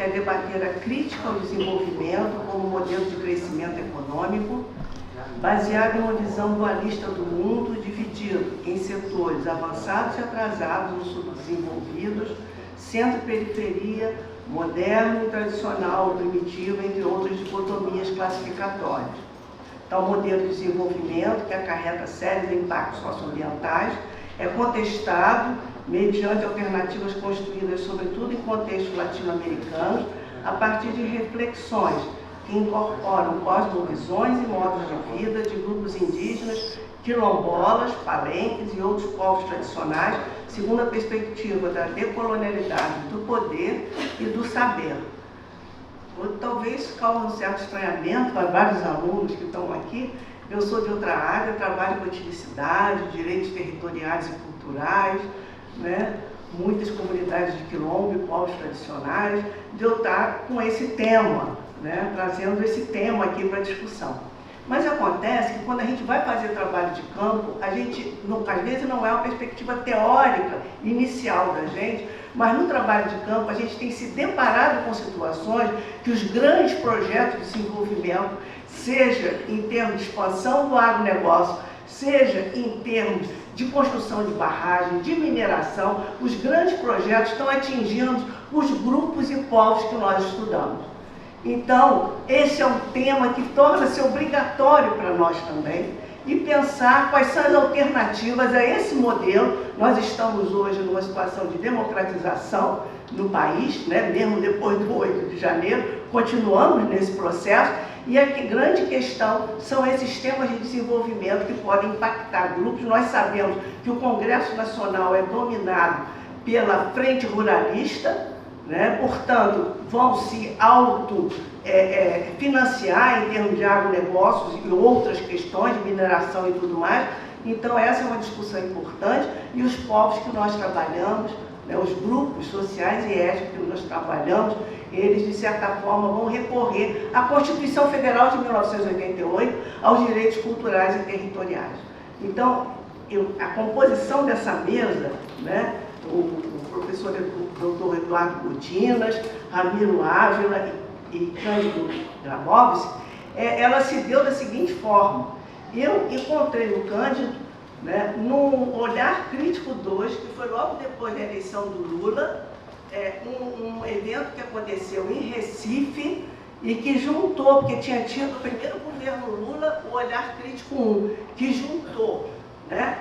quer debater a crítica ao desenvolvimento como modelo de crescimento econômico, baseado em uma visão dualista do mundo, dividido em setores avançados e atrasados, subdesenvolvidos, centro e periferia, moderno e tradicional, primitivo, entre outras dicotomias classificatórias. Tal modelo de desenvolvimento, que acarreta sérios impactos socioambientais, é contestado mediante alternativas construídas, sobretudo em contextos latino-americanos, a partir de reflexões que incorporam cosmovisões e modos de vida de grupos indígenas, quilombolas, palenques e outros povos tradicionais, segundo a perspectiva da decolonialidade do poder e do saber. Talvez cause um certo estranhamento para vários alunos que estão aqui. Eu sou de outra área, trabalho com etnicidade, direitos territoriais e culturais, né? Muitas comunidades de quilombo e povos tradicionais, de eu estar com esse tema, né? Trazendo esse tema aqui para discussão. Mas acontece que quando a gente vai fazer trabalho de campo, a gente, às vezes não é uma perspectiva teórica inicial da gente, mas no trabalho de campo a gente tem se deparado com situações que os grandes projetos de desenvolvimento, seja em termos de expansão do agronegócio, seja em termos de construção de barragem, de mineração, os grandes projetos estão atingindo os grupos e povos que nós estudamos. Então, esse é um tema que torna-se obrigatório para nós também, e pensar quais são as alternativas a esse modelo. Nós estamos hoje numa situação de democratização no país, né? Mesmo depois do 8 de janeiro, continuamos nesse processo, e a grande questão são esses temas de desenvolvimento que podem impactar grupos. Nós sabemos que o Congresso Nacional é dominado pela Frente Ruralista, né? Portanto, vão se financiar em termos de agronegócios e outras questões de mineração e tudo mais. Então, essa é uma discussão importante, e os povos que nós trabalhamos, né, os grupos sociais e étnicos que nós trabalhamos, eles, de certa forma, vão recorrer à Constituição Federal de 1988, aos direitos culturais e territoriais. Então, a composição dessa mesa, né, o professor Dr. Eduardo Godinas, Ramiro Ávila e Cândido Grabowski, ela se deu da seguinte forma: eu encontrei o Cândido, né, no Olhar Crítico 2, que foi logo depois da eleição do Lula, um evento que aconteceu em Recife e que juntou, porque tinha tido o primeiro governo Lula, o Olhar Crítico 1, que juntou, né,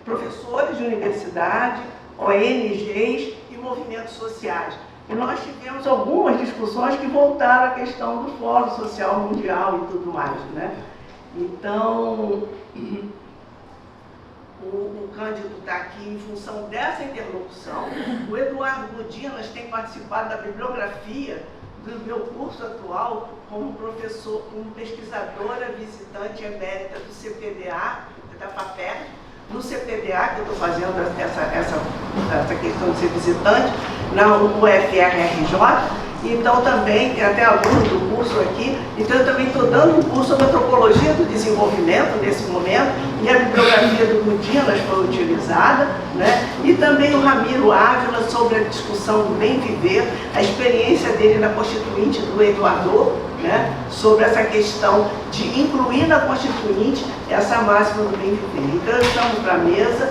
professores de universidade, ONGs e movimentos sociais. E nós tivemos algumas discussões que voltaram à questão do Fórum Social Mundial e tudo mais, né? Então, o Cândido está aqui em função dessa interlocução. O Eduardo Godinas tem participado da bibliografia do meu curso atual como professor, como pesquisadora visitante emérita do CPDA, da FAPERJ. No CPDA, que eu estou fazendo essa questão de ser visitante, na UFRJ. Então, também tem até aluno do curso aqui. Então, eu também estou dando um curso sobre antropologia do desenvolvimento nesse momento, e a bibliografia do Godinas foi utilizada, né? E também o Ramiro Ávila sobre a discussão do bem viver, a experiência dele na Constituinte do Equador, né? Sobre essa questão de incluir na Constituinte essa máxima do bem viver. Então, estamos para a mesa.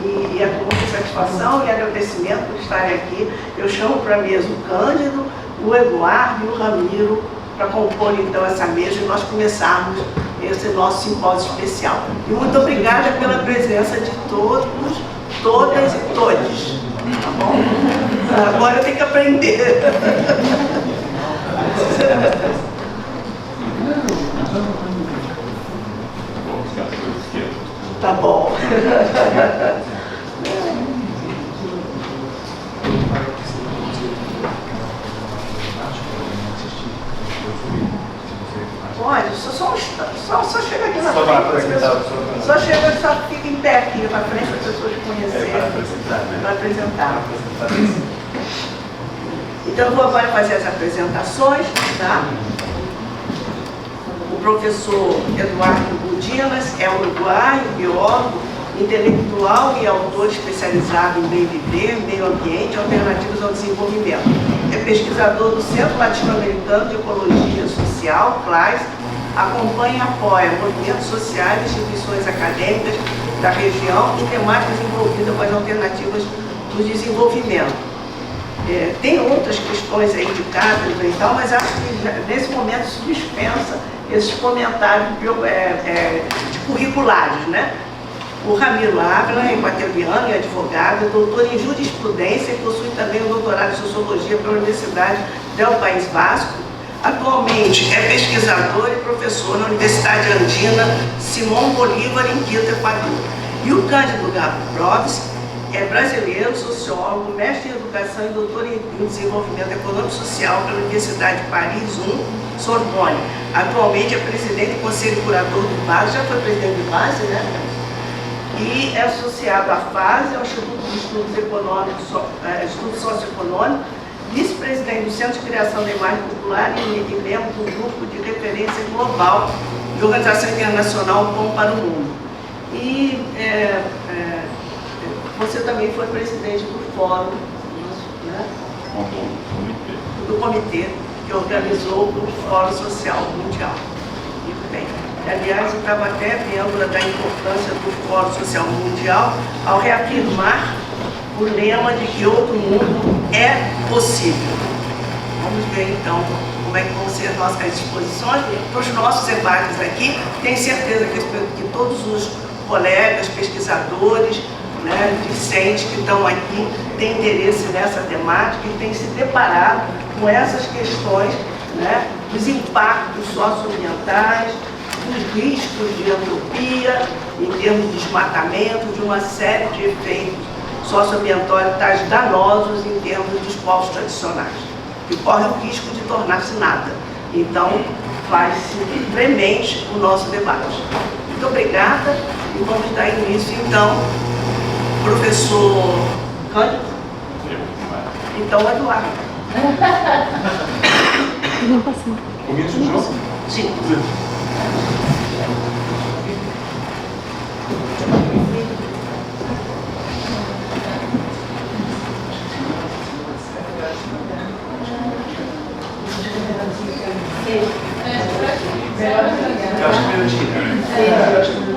E é com muita satisfação e agradecimento por estarem aqui. Eu chamo para a mesa o Cândido, o Eduardo e o Ramiro para compor então essa mesa e nós começarmos esse nosso simpósio especial. E muito obrigada pela presença de todos, todas e todes. Tá bom? Agora eu tenho que aprender. Tá bom. Pode, só chega aqui na frente. Só chega, só fica em pé aqui na frente para as pessoas conhecerem. Para apresentar. Então eu vou agora fazer as apresentações, tá? O professor Eduardo Godinas é uruguaio, biólogo, intelectual e autor especializado em bem viver, meio ambiente e alternativas ao desenvolvimento. é pesquisador do Centro Latino-Americano de Ecologia Social, CLAS, acompanha e apoia movimentos sociais e instituições acadêmicas da região e temáticas envolvidas com as alternativas do desenvolvimento. Tem outras questões aí de cátedra e tal, mas acho que nesse momento isso dispensa esses comentários de curriculares, né? O Ramiro Ávila é equatoriano e advogado, doutor em jurisprudência e possui também um doutorado em sociologia pela Universidade del País Vasco. Atualmente é pesquisador e professor na Universidade Andina Simão Bolívar, em Quito, Equador. E o Cândido Gabrovski é brasileiro, sociólogo, mestre em educação e doutor em desenvolvimento econômico e social pela Universidade Paris I, Sorbonne. Atualmente é presidente e conselho curador do BASE, já foi presidente do BASE, né? E é associado à FASE, ao Instituto de Estudos Econômicos, Estudos Socioeconômicos, vice-presidente do Centro de Criação da Imagem Popular e membro do Grupo de Referência Global de Organização Internacional Pão para o Mundo. E você também foi presidente do fórum, né? Do comitê que organizou o Fórum Social Mundial. Muito bem. Aliás, eu estava até vendo da importância do Fórum Social Mundial ao reafirmar o lema de que outro mundo é possível. Vamos ver então como é que vão ser as nossas exposições para os nossos debates aqui. Tenho certeza que todos os colegas, pesquisadores, né, discentes que estão aqui têm interesse nessa temática e têm se deparado com essas questões, né, dos impactos socioambientais, dos riscos de entropia, em termos de desmatamento, de uma série de efeitos socioambientais danosos em termos dos povos tradicionais, que correm o risco de tornar-se nada. Então, faz-se premente o nosso debate. Muito obrigada e vamos dar início, então, professor Cândido? Então, Eduardo. Comienzo yo? Sim.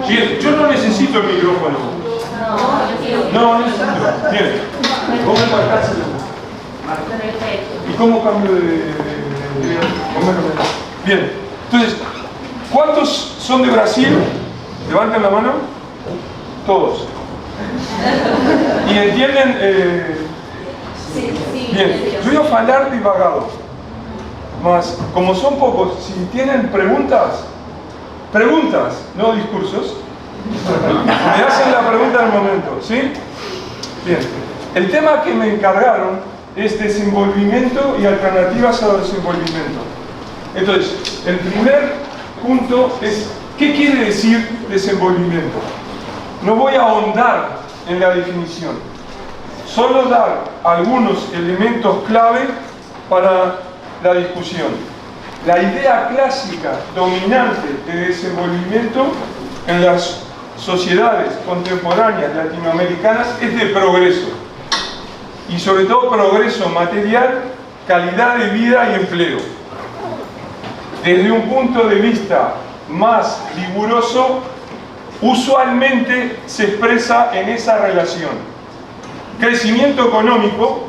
Bien, yo no necesito el micrófono. No necesito. Bien. ¿Cómo marcarse? ¿Y cómo cambio de Bien. Entonces, ¿cuántos son de Brasil? Levanten la mano. Todos. ¿Y entienden? Bien. Yo voy a hablar divagado. Mas, como son pocos, si tienen preguntas, no discursos, me hacen la pregunta en el momento, ¿sí? Bien. El tema que me encargaron es desenvolvimiento y alternativas al desenvolvimiento. Entonces, el primer punto es, ¿qué quiere decir desenvolvimiento? No voy a ahondar en la definición, solo dar algunos elementos clave para la discusión. La idea clásica dominante de desenvolvimiento en las sociedades contemporáneas latinoamericanas es de progreso, y sobre todo progreso material, calidad de vida y empleo. Desde un punto de vista más riguroso, usualmente se expresa en esa relación. Crecimiento económico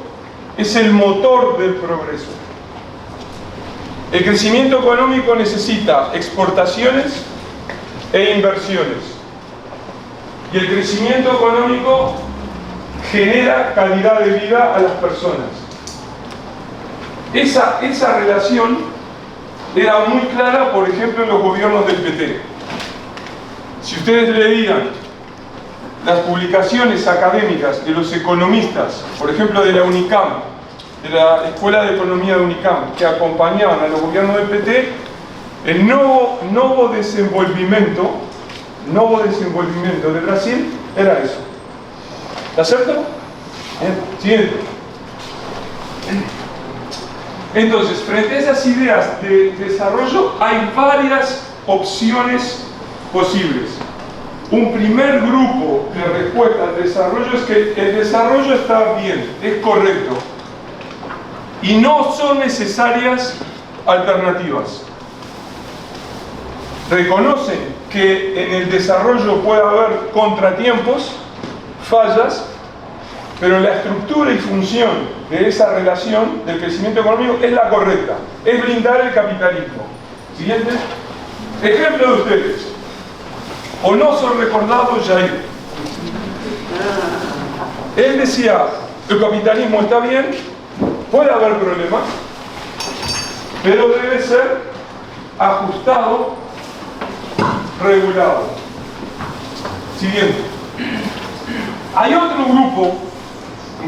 es el motor del progreso. El crecimiento económico necesita exportaciones e inversiones. Y el crecimiento económico genera calidad de vida a las personas. Esa relación era muy clara, por ejemplo, en los gobiernos del PT. Si ustedes leían las publicaciones académicas de los economistas, por ejemplo de la UNICAM, de la Escuela de Economía de UNICAM, que acompañaban a los gobiernos del PT, el nuevo desenvolvimiento de Brasil era eso. ¿Está cierto? Bien. Siguiente. Entonces, frente a esas ideas de desarrollo, hay varias opciones posibles. Un primer grupo de respuesta al desarrollo es que el desarrollo está bien, es correcto. y no son necesarias alternativas. Reconocen que en el desarrollo puede haber contratiempos, fallas, pero la estructura y función de esa relación del crecimiento económico es la correcta, es blindar el capitalismo. Siguiente. Ejemplo de ustedes. ¿O no son recordados Jair? Él decía, el capitalismo está bien, puede haber problemas, pero debe ser ajustado, regulado. Siguiente. Hay otro grupo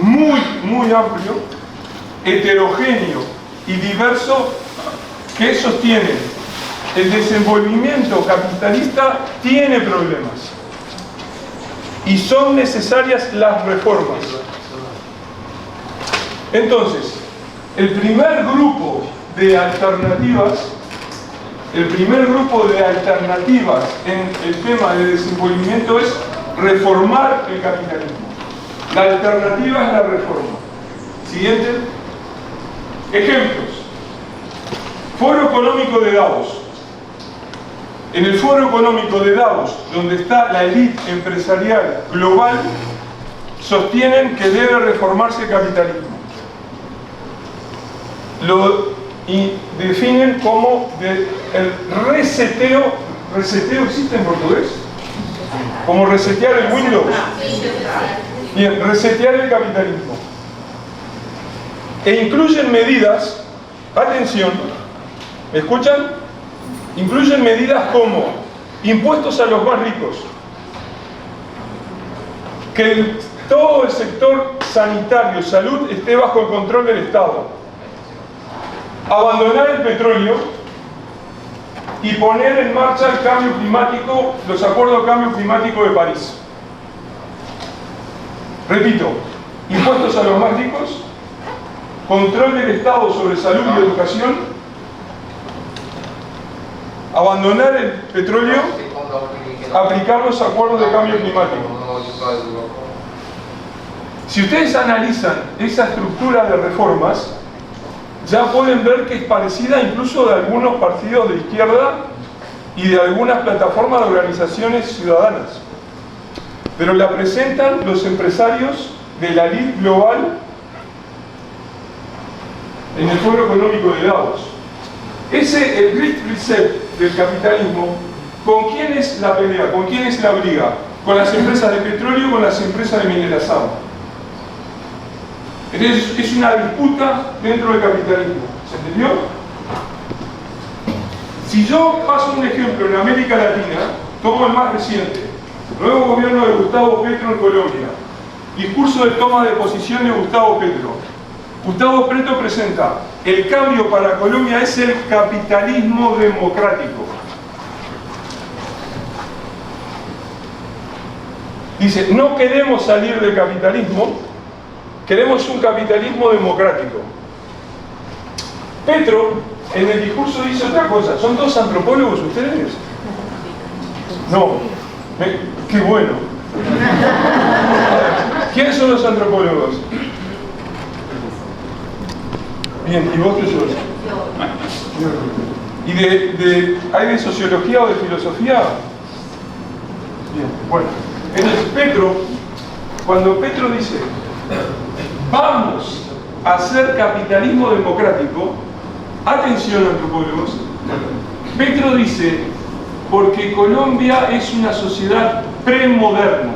muy amplio, heterogéneo y diverso que sostiene el desenvolvimiento capitalista tiene problemas y son necesarias las reformas. Entonces, el primer grupo de alternativas en el tema de desenvolvimiento es reformar el capitalismo. La alternativa es la reforma. Siguiente. Ejemplos. Foro Económico de Davos. En el Foro Económico de Davos, donde está la élite empresarial global, sostienen que debe reformarse el capitalismo. Lo definen como el reseteo. ¿Reseteo existe en portugués? Como resetear el Windows. Bien, resetear el capitalismo. E incluyen medidas, atención, ¿me escuchan? Incluyen medidas como impuestos a los más ricos, que todo el sector sanitario, salud, esté bajo el control del Estado, abandonar el petróleo y poner en marcha el cambio climático, los acuerdos de cambio climático de París. Repito, impuestos a los más ricos, control del Estado sobre salud y educación, abandonar el petróleo, aplicar los acuerdos de cambio climático. Si ustedes analizan esa estructura de reformas, ya pueden ver que es parecida incluso de algunos partidos de izquierda y de algunas plataformas de organizaciones ciudadanas. Pero la presentan los empresarios de la élite global en el Foro Económico de Davos. El Great Reset del capitalismo, ¿con quién es la pelea? ¿Con quién es la briga? Con las empresas de petróleo y con las empresas de minerazado. Entonces es una disputa dentro del capitalismo. ¿Se entendió? Si yo paso un ejemplo en América Latina, tomo el más reciente. Nuevo gobierno de Gustavo Petro en Colombia. Discurso de toma de posición de Gustavo Petro. Gustavo Petro presenta: el cambio para Colombia es el capitalismo democrático. Dice, no queremos salir del capitalismo, queremos un capitalismo democrático. Petro en el discurso dice otra cosa. ¿Son dos antropólogos ustedes? No. Qué bueno. ¿Quiénes son los antropólogos? Bien, ¿y vos qué sos? ¿Y hay de sociología o de filosofía? Bien, bueno. Entonces Petro, cuando Petro dice vamos a hacer capitalismo democrático, atención antropólogos, Petro dice porque Colombia es una sociedad premoderna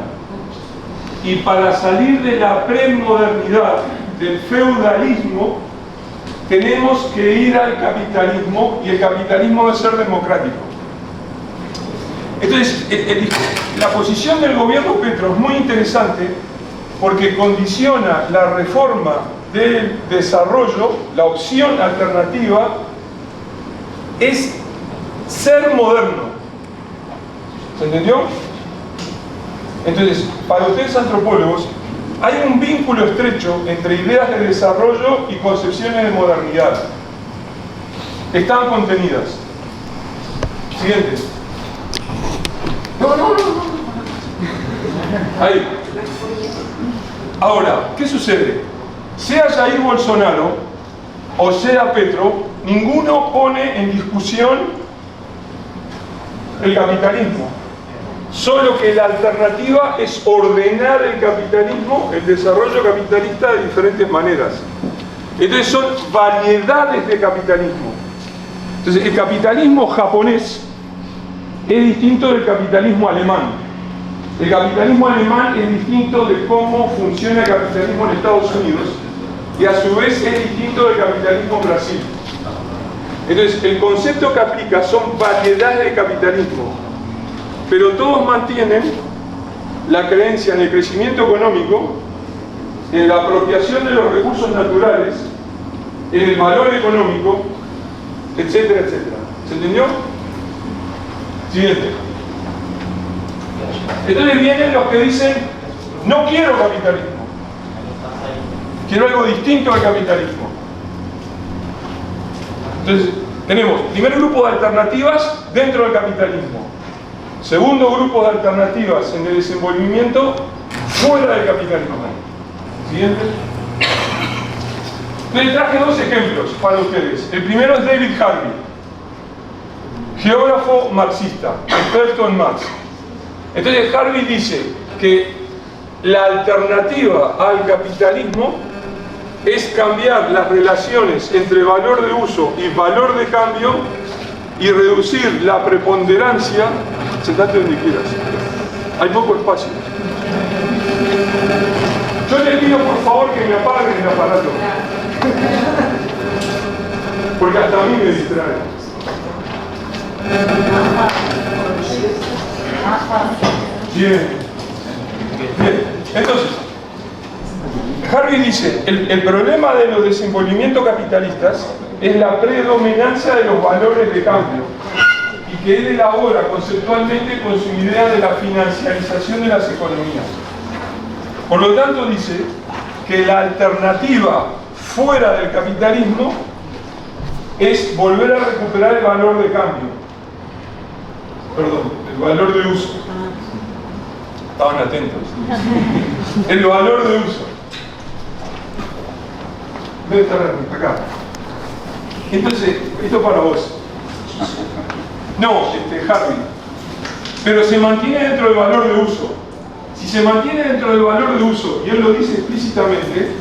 y para salir de la premodernidad, del feudalismo, tenemos que ir al capitalismo y el capitalismo debe ser democrático. Entonces, la posición del gobierno Petro es muy interesante porque condiciona la reforma del desarrollo, la opción alternativa es ser moderno. ¿Se entendió? Entonces, para ustedes antropólogos, hay un vínculo estrecho entre ideas de desarrollo y concepciones de modernidad. Están contenidas. Siguiente. No. Ahí. Ahora, ¿qué sucede? Sea Jair Bolsonaro o sea Petro, ninguno pone en discusión el capitalismo. Solo que la alternativa es ordenar el capitalismo, el desarrollo capitalista de diferentes maneras. Entonces son variedades de capitalismo. Entonces el capitalismo japonés es distinto del capitalismo alemán. El capitalismo alemán es distinto de cómo funciona el capitalismo en Estados Unidos y a su vez es distinto del capitalismo en Brasil. Entonces el concepto que aplica son variedades de capitalismo, pero todos mantienen la creencia en el crecimiento económico, en la apropiación de los recursos naturales, en el valor económico, etcétera, etcétera. ¿Se entendió? Siguiente. Entonces vienen los que dicen, no quiero capitalismo, quiero algo distinto al capitalismo. Entonces tenemos primer grupo de alternativas dentro del capitalismo, segundo grupo de alternativas en el desenvolvimiento fuera del capitalismo. Siguiente. Les traje dos ejemplos para ustedes. El primero es David Harvey, geógrafo marxista, experto en Marx. Entonces Harvey dice que la alternativa al capitalismo es cambiar las relaciones entre valor de uso y valor de cambio y reducir la preponderancia. Sentate donde quieras, hay poco espacio. Yo les pido por favor que me apaguen el aparato, porque hasta a mí me distrae. Bien. Bien. Entonces, Harvey dice, el problema de los desenvolvimientos capitalistas es la predominancia de los valores de cambio, y que él elabora conceptualmente con su idea de la financiarización de las economías. Por lo tanto dice que la alternativa fuera del capitalismo es volver a recuperar el valor de cambio. Perdón, el valor de uso. Estaban atentos. El valor de uso. Debe estar acá. Entonces, esto para vos. No, Harvey. Pero se mantiene dentro del valor de uso. Si se mantiene dentro del valor de uso, y él lo dice explícitamente,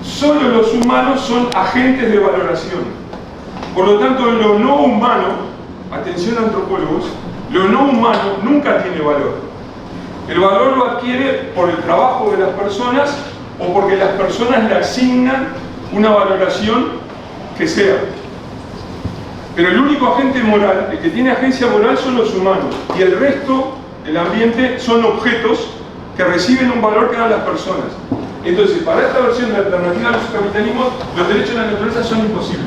solo los humanos son agentes de valoración. Por lo tanto, lo no humano, atención antropólogos, lo no humano nunca tiene valor. El valor lo adquiere por el trabajo de las personas o porque las personas le asignan una valoración que sea. Pero el único agente moral, el que tiene agencia moral, son los humanos, y el resto, el ambiente, son objetos que reciben un valor que dan las personas. Entonces, para esta versión de alternativa a los capitalismos, los derechos de la naturaleza son imposibles.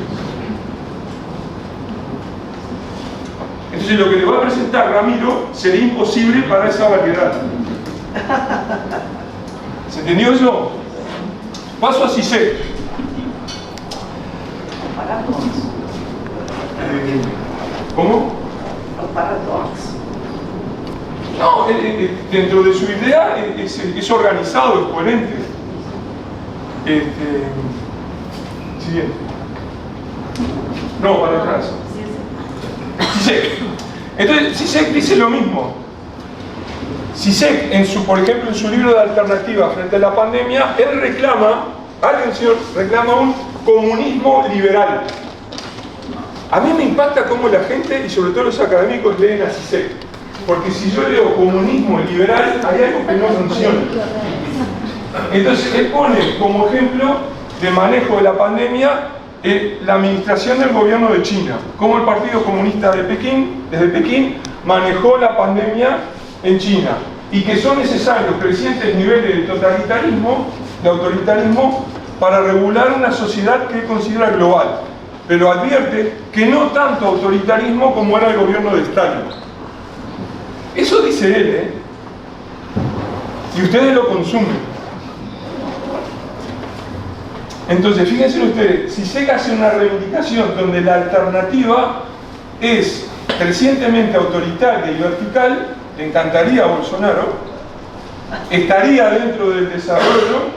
Entonces, lo que le va a presentar Ramiro sería imposible para esa variedad. ¿Se entendió eso? Paso a Zizek. ¿Cómo? Los paradoxos. No, dentro de su idea es organizado, es coherente. Siguiente. No, para atrás. Zizek. Entonces, Zizek dice lo mismo. Zizek, por ejemplo, en su libro de alternativa frente a la pandemia, él reclama, atención, reclama un comunismo liberal. A mí me impacta cómo la gente, y sobre todo los académicos, leen a Zizek. Porque si yo leo comunismo liberal, hay algo que no funciona. Entonces, él pone como ejemplo de manejo de la pandemia la administración del gobierno de China. Cómo el Partido Comunista de Pekín, desde Pekín, manejó la pandemia en China. Y que son necesarios crecientes niveles de totalitarismo, de autoritarismo, para regular una sociedad que él considera global. Pero advierte que no tanto autoritarismo como era el gobierno de Stalin. Eso dice él, y ustedes lo consumen. Entonces, fíjense ustedes, si se hace una reivindicación donde la alternativa es crecientemente autoritaria y vertical, le encantaría a Bolsonaro, estaría dentro del desarrollo,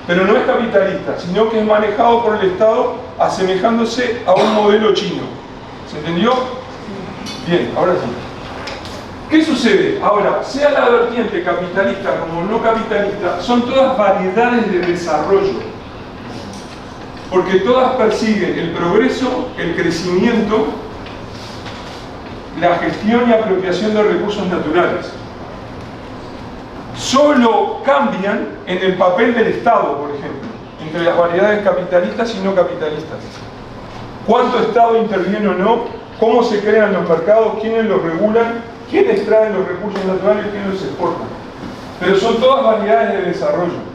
pero no es capitalista, sino que es manejado por el Estado asemejándose a un modelo chino. ¿Se entendió? Bien, ahora sí. ¿Qué sucede? Ahora, sea la vertiente capitalista como no capitalista, son todas variedades de desarrollo, porque todas persiguen el progreso, el crecimiento, la gestión y apropiación de recursos naturales. Solo cambian en el papel del Estado, por ejemplo, entre las variedades capitalistas y no capitalistas. ¿Cuánto Estado interviene o no? ¿Cómo se crean los mercados? ¿Quiénes los regulan? ¿Quiénes traen los recursos naturales? ¿Quiénes los exportan? Pero son todas variedades de desarrollo.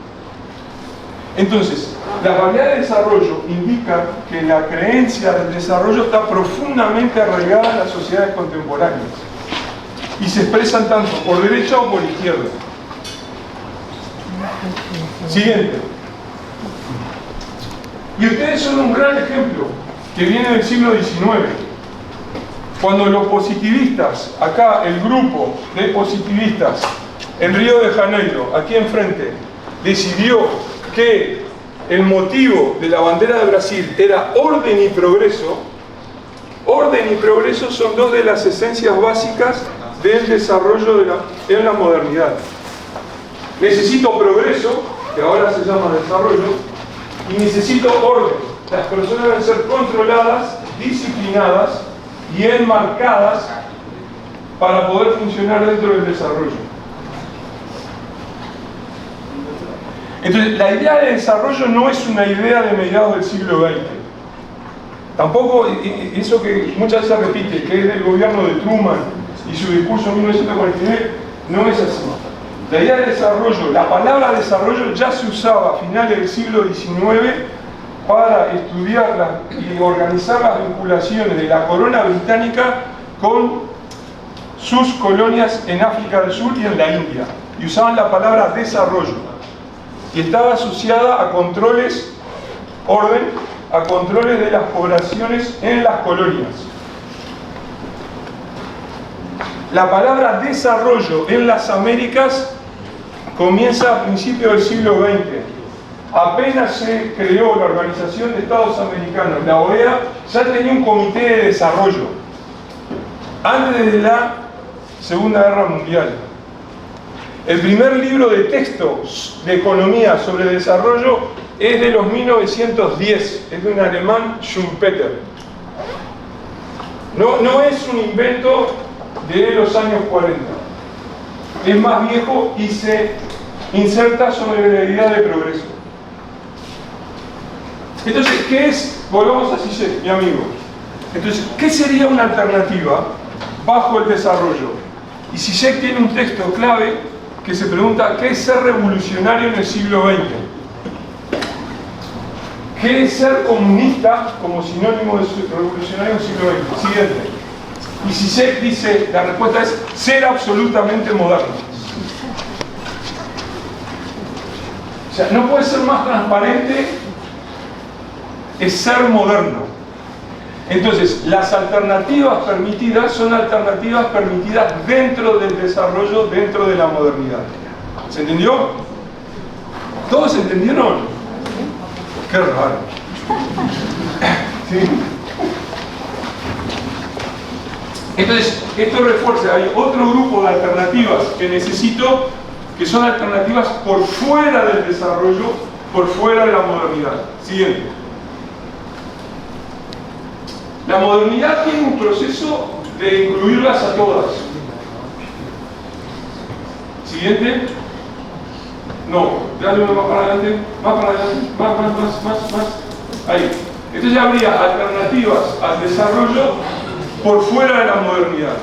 Entonces, las variedades de desarrollo indican que la creencia del desarrollo está profundamente arraigada en las sociedades contemporáneas y se expresan tanto por derecha o por izquierda. Siguiente. Y ustedes son un gran ejemplo que viene del siglo XIX. Cuando los positivistas, acá el grupo de positivistas en Río de Janeiro, aquí enfrente, decidió que el motivo de la bandera de Brasil era orden y progreso. Orden y progreso son dos de las esencias básicas del desarrollo en la modernidad. Necesito progreso, que ahora se llama desarrollo, y necesito orden. Las personas deben ser controladas, disciplinadas y enmarcadas para poder funcionar dentro del desarrollo. Entonces, la idea de desarrollo no es una idea de mediados del siglo XX. Tampoco eso que muchas veces se repite, que es del gobierno de Truman y su discurso en 1949, no es así. La idea de desarrollo, la palabra desarrollo ya se usaba a finales del siglo XIX para estudiar y organizar las vinculaciones de la corona británica con sus colonias en África del Sur y en la India. Y usaban la palabra desarrollo. Y estaba asociada a controles, orden, a controles de las poblaciones en las colonias. La palabra desarrollo en las Américas comienza a principios del siglo XX. Apenas se creó la Organización de Estados Americanos, la OEA, ya tenía un comité de desarrollo, antes de la Segunda Guerra Mundial. El primer libro de texto de economía sobre desarrollo es de los 1910, es de un alemán, Schumpeter. No es un invento de los años 40. Es más viejo y se inserta sobre la idea de progreso. Entonces, ¿qué es? Volvamos a Zizek, mi amigo. Entonces, ¿qué sería una alternativa bajo el desarrollo? Y Zizek tiene un texto clave que se pregunta, ¿qué es ser revolucionario en el siglo XX? ¿Qué es ser comunista como sinónimo de revolucionario en el siglo XX? Siguiente. Y Zizek dice, la respuesta es ser absolutamente moderno. O sea, no puede ser más transparente, es ser moderno. Entonces, las alternativas permitidas son alternativas permitidas dentro del desarrollo, dentro de la modernidad. ¿Se entendió? ¿Todos entendieron? Qué raro. ¿Sí? Entonces, esto refuerza, hay otro grupo de alternativas que necesito, que son alternativas por fuera del desarrollo, por fuera de la modernidad. Siguiente. La modernidad tiene un proceso de incluirlas a todas. Siguiente. No, dale más para adelante, más para adelante, más. Ahí. Entonces habría alternativas al desarrollo por fuera de la modernidad.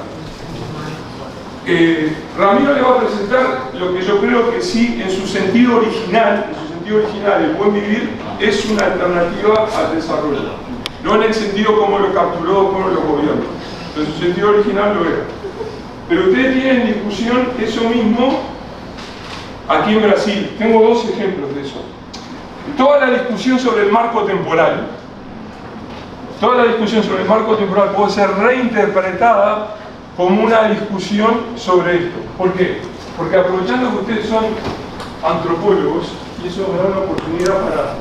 Ramiro le va a presentar lo que yo creo que sí, en su sentido original, el buen vivir es una alternativa al desarrollo. No en el sentido como lo capturó por los gobiernos, en su sentido original lo era. Pero ustedes tienen en discusión eso mismo aquí en Brasil. Tengo dos ejemplos de eso. Toda la discusión sobre el marco temporal, puede ser reinterpretada como una discusión sobre esto. ¿Por qué? Porque aprovechando que ustedes son antropólogos, y eso me da una oportunidad para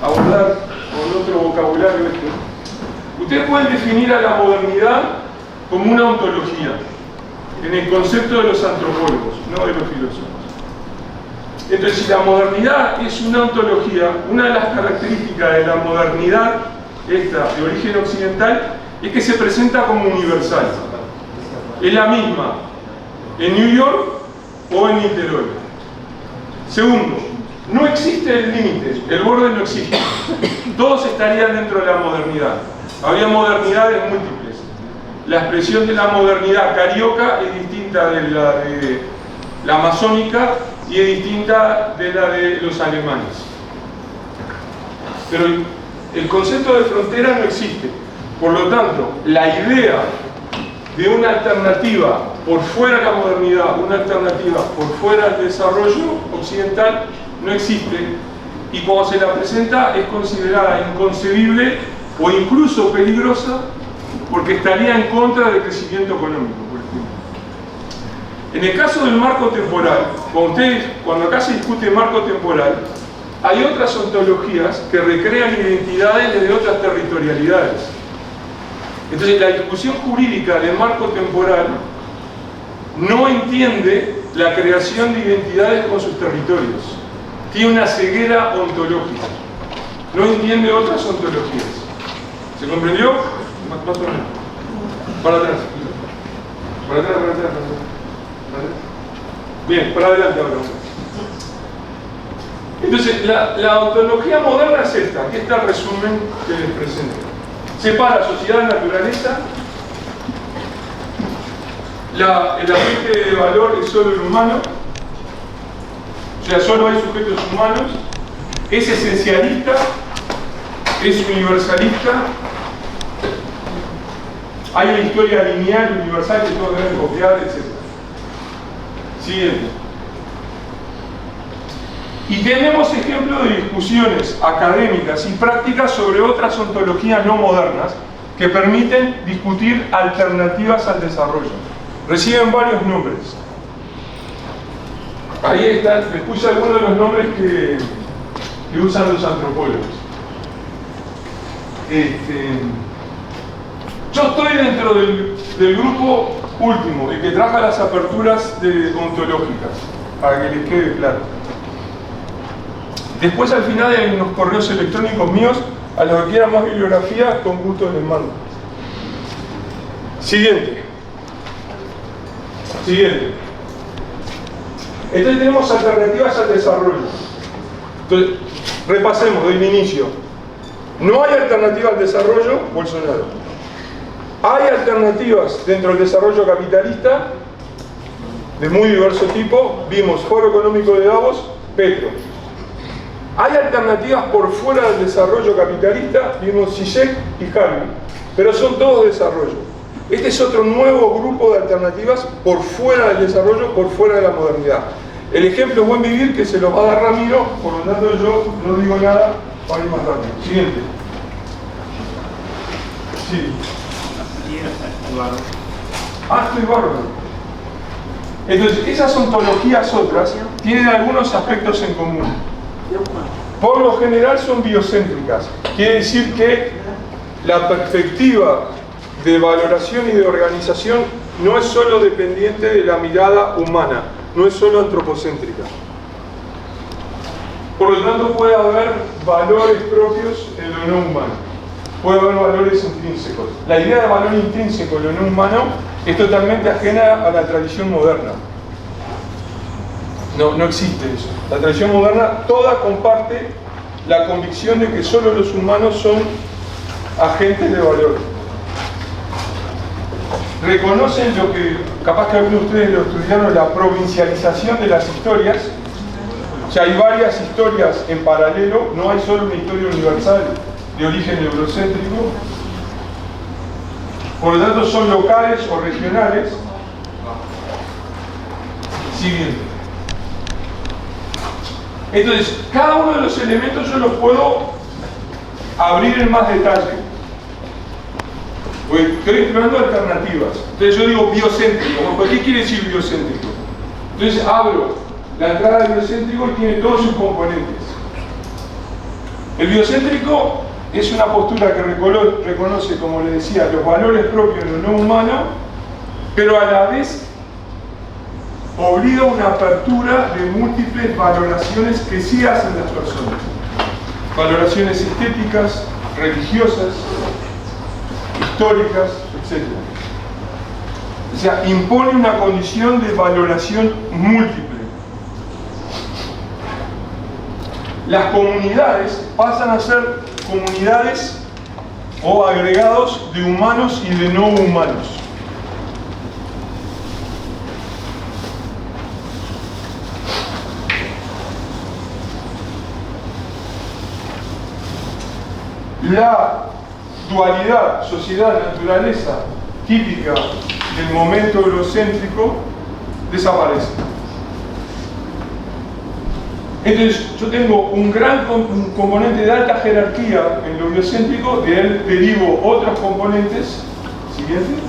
abordar con otro vocabulario ustedes pueden definir a la modernidad como una ontología, en el concepto de los antropólogos, no de los filósofos. Entonces, si la modernidad es una ontología, una de las características de la modernidad, esta de origen occidental, es que se presenta como universal. Es la misma en New York o en Niterói. Segundo, no existe el límite, el borde no existe. Todos estarían dentro de la modernidad. Habría modernidades múltiples. La expresión de la modernidad carioca es distinta de la amazónica y es distinta de la de los alemanes. Pero el concepto de frontera no existe. Por lo tanto, la idea de una alternativa por fuera de la modernidad, una alternativa por fuera del desarrollo occidental, no existe. Y cuando se la presenta es considerada inconcebible o incluso peligrosa porque estaría en contra del crecimiento económico, por ejemplo. En el caso del marco temporal, cuando acá se discute marco temporal, hay otras ontologías que recrean identidades desde otras territorialidades. Entonces, la discusión jurídica del marco temporal no entiende la creación de identidades con sus territorios. Tiene una ceguera ontológica. No entiende otras ontologías. ¿Se comprendió? Más o menos. Para atrás. Para atrás, para atrás, para atrás. Bien, para adelante ahora. Entonces, la ontología moderna es esta. Aquí está el resumen que les presento. Separa sociedad y naturaleza. El agente de valor es solo el humano. O sea, solo hay sujetos humanos. Es esencialista. Es universalista. Hay una historia lineal, universal, que todos deben copiar, etc. Siguiente. Y tenemos ejemplos de discusiones académicas y prácticas sobre otras ontologías no modernas que permiten discutir alternativas al desarrollo. Reciben varios nombres. Ahí están, les puse algunos de los nombres que usan los antropólogos. Yo estoy dentro del grupo último, el que trabaja las aperturas ontológicas, para que les quede claro. Después, al final, hay unos correos electrónicos míos, a los que quieran más bibliografía, con gusto les mando. Siguiente. Entonces tenemos alternativas al desarrollo. Entonces, repasemos del inicio. No hay alternativa al desarrollo, Bolsonaro. Hay alternativas dentro del desarrollo capitalista, de muy diverso tipo. Vimos Foro Económico de Davos, Petro. Hay alternativas por fuera del desarrollo capitalista, vimos Zizek y Harvey, pero son todos desarrollo. Este es otro nuevo grupo de alternativas por fuera del desarrollo, por fuera de la modernidad. El ejemplo es Buen Vivir, que se lo va a dar Ramiro, por lo tanto yo no digo nada para ir más rápido. Siguiente. Sí. Estoy bárbaro. Entonces, esas ontologías otras tienen algunos aspectos en común. Por lo general son biocéntricas. Quiere decir que la perspectiva de valoración y de organización no es solo dependiente de la mirada humana, no es solo antropocéntrica. Por lo tanto, puede haber valores propios en lo no humano. Puede haber valores intrínsecos. La idea de valor intrínseco en lo no humano es totalmente ajena a la tradición moderna. No existe eso. La tradición moderna toda comparte la convicción de que solo los humanos son agentes de valor. Reconocen lo que, capaz que algunos de ustedes lo estudiaron, la provincialización de las historias. O sea, hay varias historias en paralelo, no hay solo una historia universal de origen eurocéntrico. Por lo tanto, son locales o regionales. Siguiente. Entonces, cada uno de los elementos yo los puedo abrir en más detalle. Porque estoy explorando alternativas. Entonces yo digo biocéntrico. ¿Qué quiere decir biocéntrico? Entonces abro la entrada del biocéntrico y tiene todos sus componentes. El biocéntrico es una postura que reconoce, como le decía, los valores propios de lo no humano, pero a la vez obliga una apertura de múltiples valoraciones que sí hacen las personas. Valoraciones estéticas, religiosas, históricas, etc. O sea, impone una condición de valoración múltiple. Las comunidades pasan a ser comunidades o agregados de humanos y de no humanos. La dualidad sociedad-naturaleza típica del momento eurocéntrico desaparece. Entonces, yo tengo un componente de alta jerarquía en lo biocéntrico, de él derivo otros componentes. Siguiente.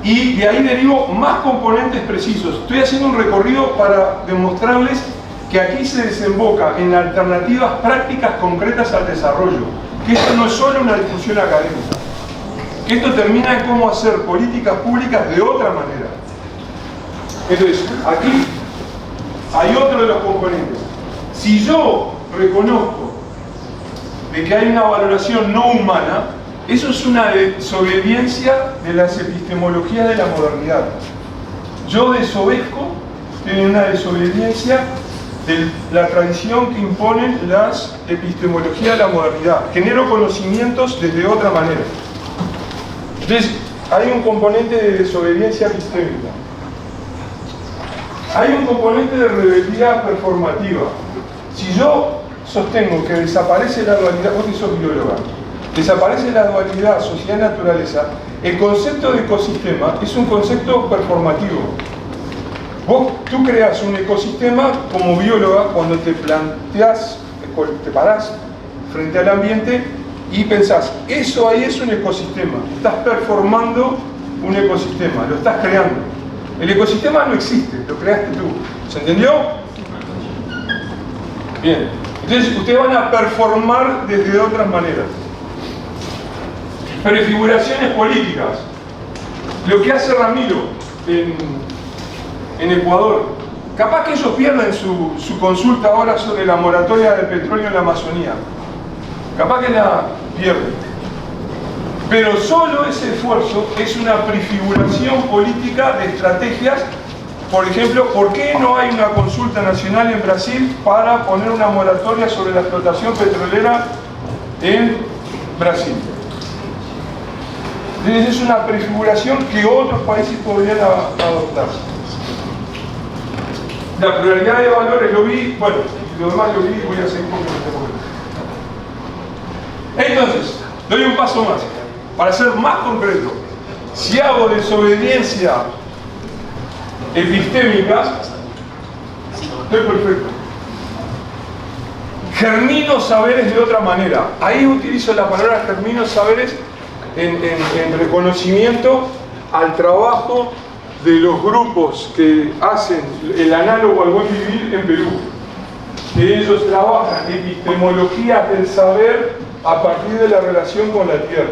Y de ahí derivo más componentes precisos. Estoy haciendo un recorrido para demostrarles que aquí se desemboca en alternativas prácticas concretas al desarrollo. Que esto no es solo una discusión académica. Que esto termina en cómo hacer políticas públicas de otra manera. Entonces, aquí hay otro de los componentes. Si yo reconozco de que hay una valoración no humana, eso es una desobediencia de las epistemologías de la modernidad. Yo desobedezco, tiene una desobediencia de la tradición que imponen las epistemologías de la modernidad. Genero conocimientos desde otra manera. Entonces, hay un componente de desobediencia epistémica. Hay un componente de rebeldía performativa. Si yo sostengo que desaparece la dualidad, vos que sos bióloga, desaparece la dualidad sociedad-naturaleza, el concepto de ecosistema es un concepto performativo. Tú creas un ecosistema como bióloga cuando te planteas, te parás frente al ambiente y pensás, eso ahí es un ecosistema. Estás performando un ecosistema, lo estás creando. El ecosistema no existe, lo creaste tú. ¿Se entendió? Bien. Entonces ustedes van a performar desde otras maneras. Prefiguraciones políticas. Lo que hace Ramiro en Ecuador. Capaz que ellos pierden su consulta ahora sobre la moratoria del petróleo en la Amazonía. Capaz que la pierden. Pero solo ese esfuerzo es una prefiguración política de estrategias. Por ejemplo, ¿por qué no hay una consulta nacional en Brasil para poner una moratoria sobre la explotación petrolera en Brasil? Entonces es una prefiguración que otros países podrían adoptar. La pluralidad de valores lo vi, bueno, y lo demás lo vi y voy a seguir con el tema. Entonces, doy un paso más. Para ser más concreto, si hago desobediencia epistémica, estoy perfecto. Germino saberes de otra manera. Ahí utilizo la palabra germino saberes en reconocimiento al trabajo de los grupos que hacen el análogo al buen vivir en Perú. Que ellos trabajan epistemologías del saber a partir de la relación con la tierra.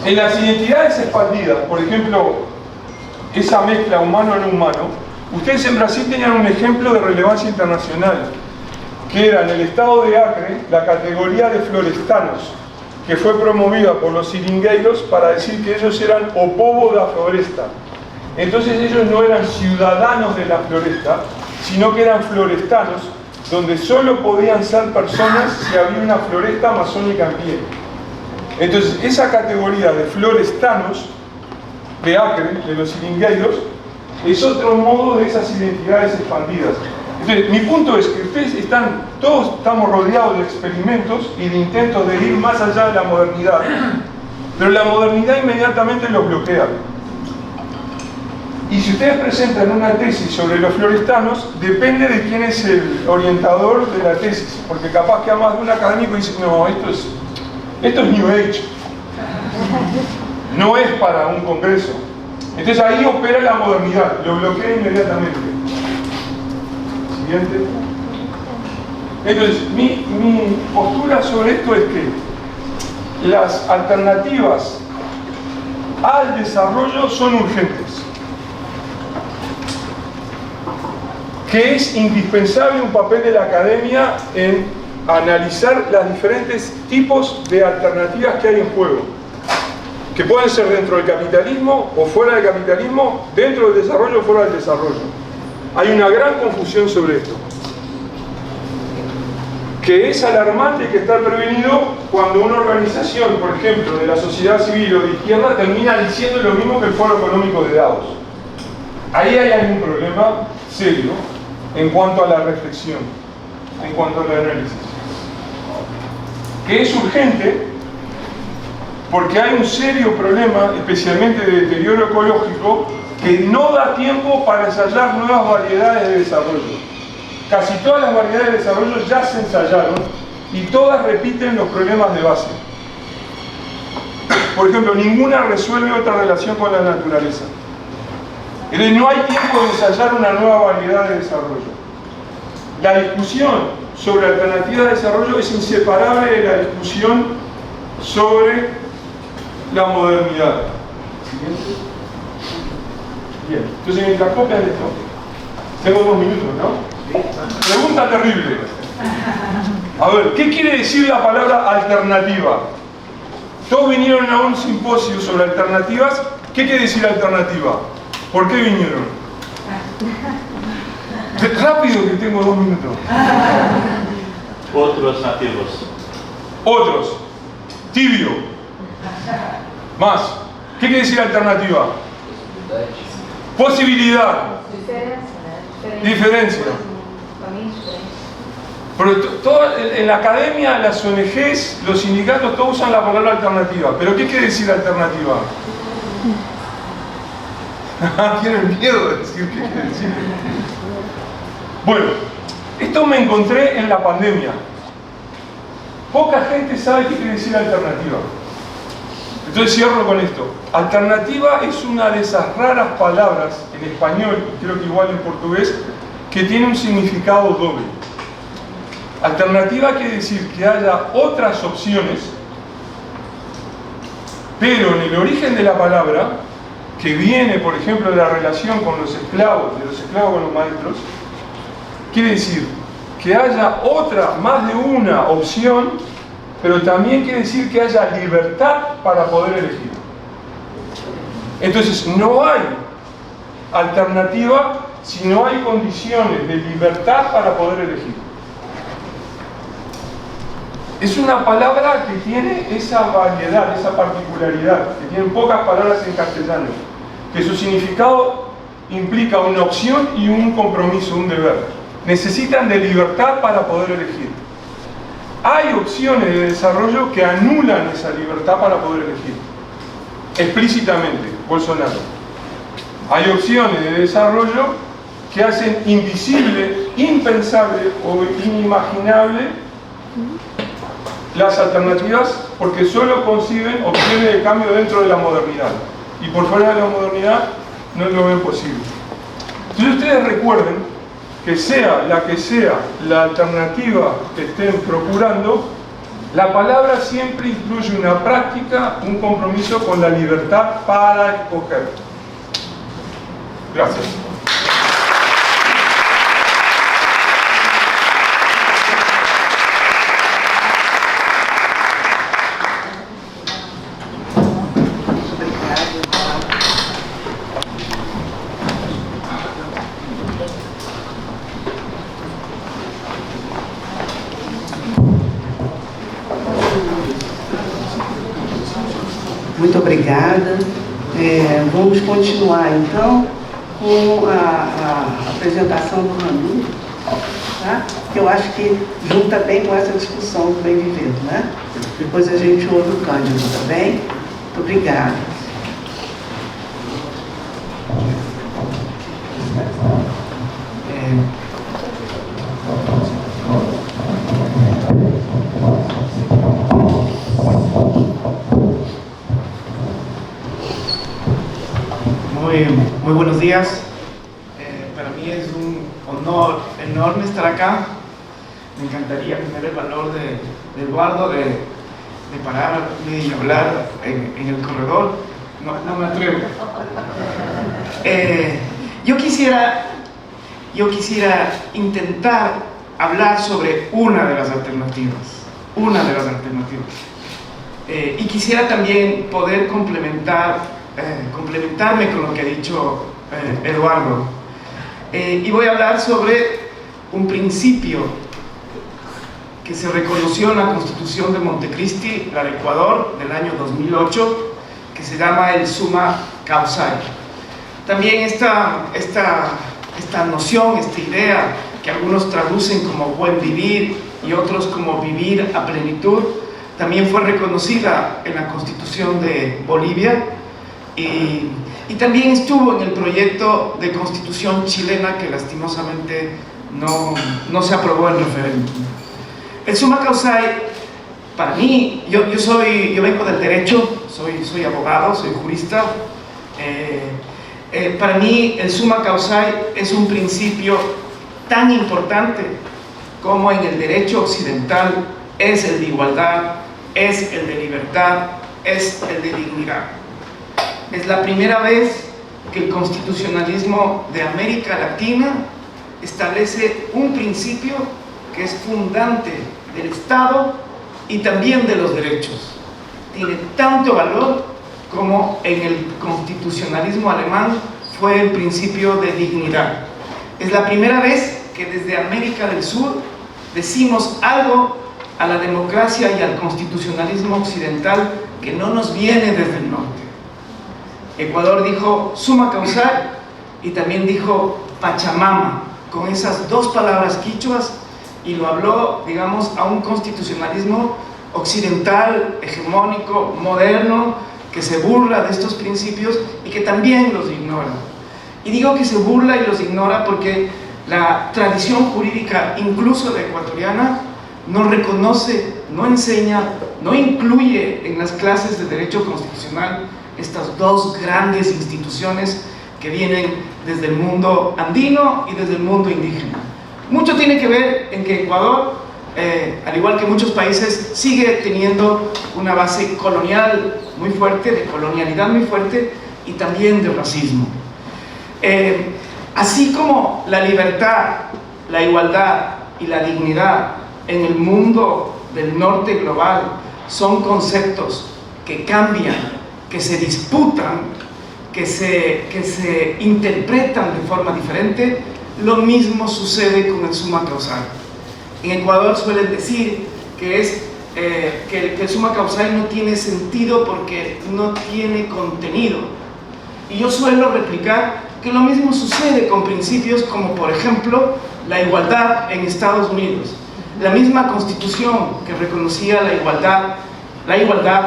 En las identidades expandidas, por ejemplo, esa mezcla humano-no humano, ustedes en Brasil tenían un ejemplo de relevancia internacional, que era en el estado de Acre la categoría de florestanos, que fue promovida por los seringueiros para decir que ellos eran o povo da floresta. Entonces ellos no eran ciudadanos de la floresta, sino que eran florestanos, donde solo podían ser personas si había una floresta amazónica en pie. Entonces, esa categoría de florestanos de Acre, de los seringueiros, es otro modo de esas identidades expandidas. Entonces, mi punto es que ustedes todos estamos rodeados de experimentos y de intentos de ir más allá de la modernidad, pero la modernidad inmediatamente los bloquea. Y si ustedes presentan una tesis sobre los florestanos, depende de quién es el orientador de la tesis, porque capaz que a más de un académico dice, no, esto es New Age, no es para un congreso. Entonces ahí opera la modernidad, lo bloquea inmediatamente. Siguiente. Entonces, mi postura sobre esto es que las alternativas al desarrollo son urgentes, que es indispensable un papel de la academia en analizar los diferentes tipos de alternativas que hay en juego, que pueden ser dentro del capitalismo o fuera del capitalismo, dentro del desarrollo o fuera del desarrollo. Hay una gran confusión sobre esto, que es alarmante y que está prevenido cuando una organización, por ejemplo, de la sociedad civil o de izquierda, termina diciendo lo mismo que el Foro Económico de Davos. Ahí hay algún problema serio en cuanto a la reflexión, en cuanto al análisis. Que es urgente porque hay un serio problema, especialmente de deterioro ecológico, que no da tiempo para ensayar nuevas variedades de desarrollo. Casi todas las variedades de desarrollo ya se ensayaron y todas repiten los problemas de base. Por ejemplo, ninguna resuelve otra relación con la naturaleza. Entonces no hay tiempo de ensayar una nueva variedad de desarrollo. La discusión sobre alternativas de desarrollo es inseparable de la discusión sobre la modernidad. ¿Siguiente? Bien, entonces mientras copian esto, tengo 2 minutos, ¿no? Pregunta terrible. A ver, ¿qué quiere decir la palabra alternativa? Todos vinieron a un simposio sobre alternativas. ¿Qué quiere decir alternativa? ¿Por qué vinieron? Rápido, que tengo 2 minutos. Otros nativos. Otros. Tibio. Más. ¿Qué quiere decir alternativa? Posibilidad. Diferencia. Pero en la academia, las ONGs, los sindicatos, todos usan la palabra alternativa. ¿Pero qué quiere decir alternativa? Tienen miedo de decir qué quiere decir. Bueno, esto me encontré en la pandemia. Poca gente sabe qué quiere decir alternativa. Entonces cierro con esto. Alternativa es una de esas raras palabras en español, y creo que igual en portugués, que tiene un significado doble. Alternativa quiere decir que haya otras opciones, pero en el origen de la palabra, que viene, por ejemplo, de la relación con los esclavos, de los esclavos con los maestros, quiere decir que haya otra, más de una opción, pero también quiere decir que haya libertad para poder elegir. Entonces, no hay alternativa si no hay condiciones de libertad para poder elegir. Es una palabra que tiene esa variedad, esa particularidad, que tienen pocas palabras en castellano, que su significado implica una opción y un compromiso, un deber. Necesitan de libertad para poder elegir. Hay opciones de desarrollo que anulan esa libertad para poder elegir. Explícitamente, Bolsonaro. Hay opciones de desarrollo que hacen invisible, impensable o inimaginable las alternativas porque solo conciben opciones de cambio dentro de la modernidad. Y por fuera de la modernidad no lo ven posible. Entonces ustedes recuerden que sea la que sea la alternativa que estén procurando, la palabra siempre incluye una práctica, un compromiso con la libertad para escoger. Gracias. Muito obrigada. Vamos continuar então com a apresentação do Manu, tá? Que eu acho que junta bem com essa discussão do bem viver, né? Depois a gente ouve o Cândido, tá bem? Muito obrigada. Muy buenos días. Para mí es un honor enorme enorme estar acá. Me encantaría tener el valor de Eduardo de pararme y hablar en el corredor. No me atrevo. Yo quisiera intentar hablar sobre una de las alternativas. Y quisiera también poder complementarme con lo que ha dicho Eduardo. Y voy a hablar sobre un principio que se reconoció en la Constitución de Montecristi, la de Ecuador, del año 2008, que se llama el summa causae. También esta noción, esta idea, que algunos traducen como buen vivir y otros como vivir a plenitud, también fue reconocida en la Constitución de Bolivia y también estuvo en el proyecto de Constitución chilena que lastimosamente no se aprobó en referéndum. El summa causae, para mí, yo vengo del derecho, soy abogado, soy jurista. Para mí el summa causae es un principio tan importante como en el derecho occidental es el de igualdad, es el de libertad, es el de dignidad. Es la primera vez que el constitucionalismo de América Latina establece un principio que es fundante del Estado y también de los derechos. Tiene tanto valor como en el constitucionalismo alemán fue el principio de dignidad. Es la primera vez que desde América del Sur decimos algo a la democracia y al constitucionalismo occidental que no nos viene desde el norte. Ecuador dijo summa causae y también dijo Pachamama, con esas dos palabras quichuas, y lo habló, digamos, a un constitucionalismo occidental, hegemónico, moderno, que se burla de estos principios y que también los ignora. Y digo que se burla y los ignora porque la tradición jurídica, incluso la ecuatoriana, no reconoce, no enseña, no incluye en las clases de derecho constitucional estas dos grandes instituciones que vienen desde el mundo andino y desde el mundo indígena. Mucho tiene que ver en que Ecuador, al igual que muchos países, sigue teniendo una base colonial muy fuerte, de colonialidad muy fuerte y también de racismo. Así como la libertad, la igualdad y la dignidad en el mundo del norte global son conceptos que cambian, que se disputan, que se interpretan de forma diferente, lo mismo sucede con el summa causae. En Ecuador suelen decir que el summa causae no tiene sentido porque no tiene contenido. Y yo suelo replicar que lo mismo sucede con principios como, por ejemplo, la igualdad en Estados Unidos. La misma Constitución que reconocía la igualdad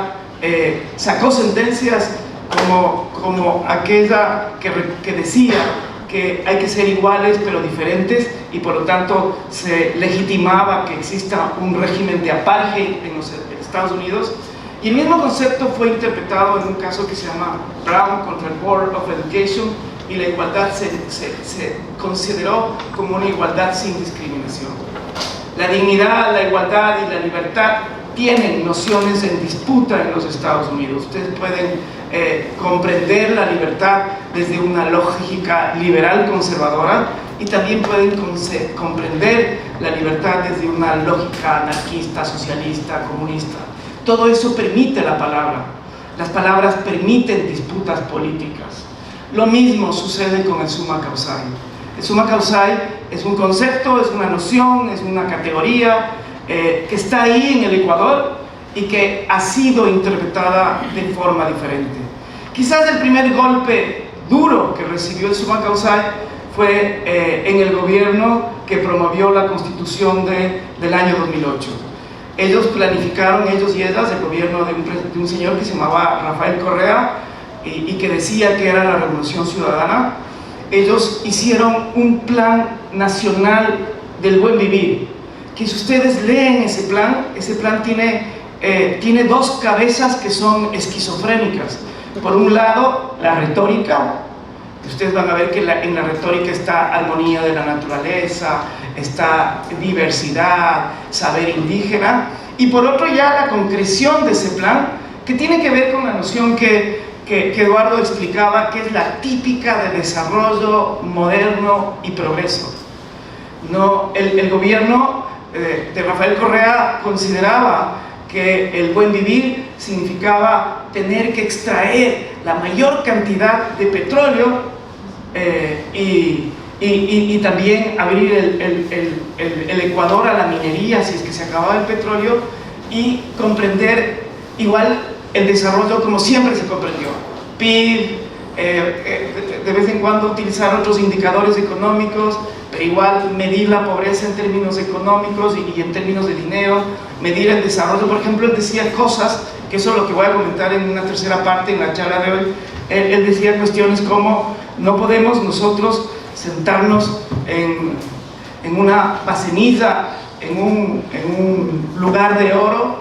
sacó sentencias como aquella que decía que hay que ser iguales pero diferentes, y por lo tanto se legitimaba que exista un régimen de apartheid en los Estados Unidos. Y el mismo concepto fue interpretado en un caso que se llama Brown contra el Board of Education, y la igualdad se consideró como una igualdad sin discriminación. La dignidad, la igualdad y la libertad tienen nociones en disputa en los Estados Unidos. Ustedes pueden comprender la libertad desde una lógica liberal conservadora, y también pueden comprender la libertad desde una lógica anarquista, socialista, comunista. Todo eso permite la palabra. Las palabras permiten disputas políticas. Lo mismo sucede con el summa causae. El summa causae es un concepto, es una noción, es una categoría que está ahí en el Ecuador y que ha sido interpretada de forma diferente. Quizás el primer golpe duro que recibió el summa causae fue en el gobierno que promovió la Constitución del año 2008. Ellos planificaron, ellos y ellas, el gobierno de un señor que se llamaba Rafael Correa y que decía que era la Revolución Ciudadana. Ellos hicieron un plan nacional del buen vivir, que si ustedes leen ese plan tiene dos cabezas que son esquizofrénicas. Por un lado, la retórica. Ustedes van a ver que en la retórica está armonía de la naturaleza, esta diversidad, saber indígena, y por otro ya la concreción de ese plan, que tiene que ver con la noción que Eduardo explicaba, que es la típica de desarrollo moderno y progreso. No, el gobierno de Rafael Correa consideraba que el buen vivir significaba tener que extraer la mayor cantidad de petróleo y también abrir el Ecuador a la minería si es que se acababa el petróleo, y comprender igual el desarrollo como siempre se comprendió: PIB, de vez en cuando utilizar otros indicadores económicos, pero igual medir la pobreza en términos económicos y en términos de dinero, medir el desarrollo. Por ejemplo, él decía cosas, que eso es lo que voy a comentar en una tercera parte en la charla de hoy. Él decía cuestiones como: no podemos nosotros sentarnos en una ceniza, en un lugar de oro,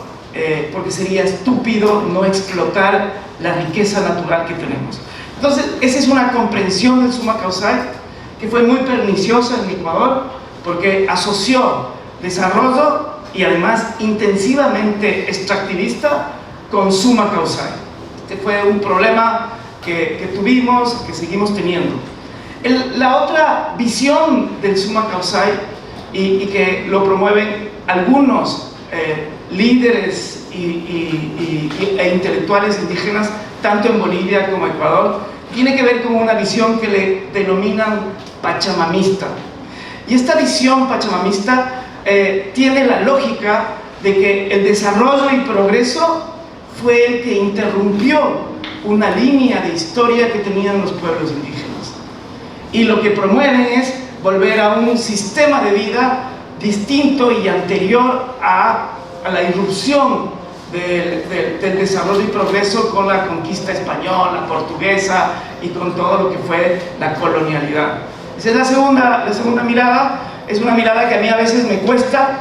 porque sería estúpido no explotar la riqueza natural que tenemos. Entonces, esa es una comprensión del summa causae que fue muy perniciosa en Ecuador, porque asoció desarrollo y además intensivamente extractivista con summa causae. Este fue un problema que tuvimos, que seguimos teniendo. La otra visión del summa causae, y que lo promueven algunos líderes e intelectuales indígenas, tanto en Bolivia como en Ecuador, tiene que ver con una visión que le denominan pachamamista. Y esta visión pachamamista tiene la lógica de que el desarrollo y progreso fue el que interrumpió una línea de historia que tenían los pueblos indígenas. Y lo que promueven es volver a un sistema de vida distinto y anterior a la irrupción del desarrollo y progreso con la conquista española, portuguesa y con todo lo que fue la colonialidad. Esa es la segunda mirada. Es una mirada que a mí a veces me cuesta.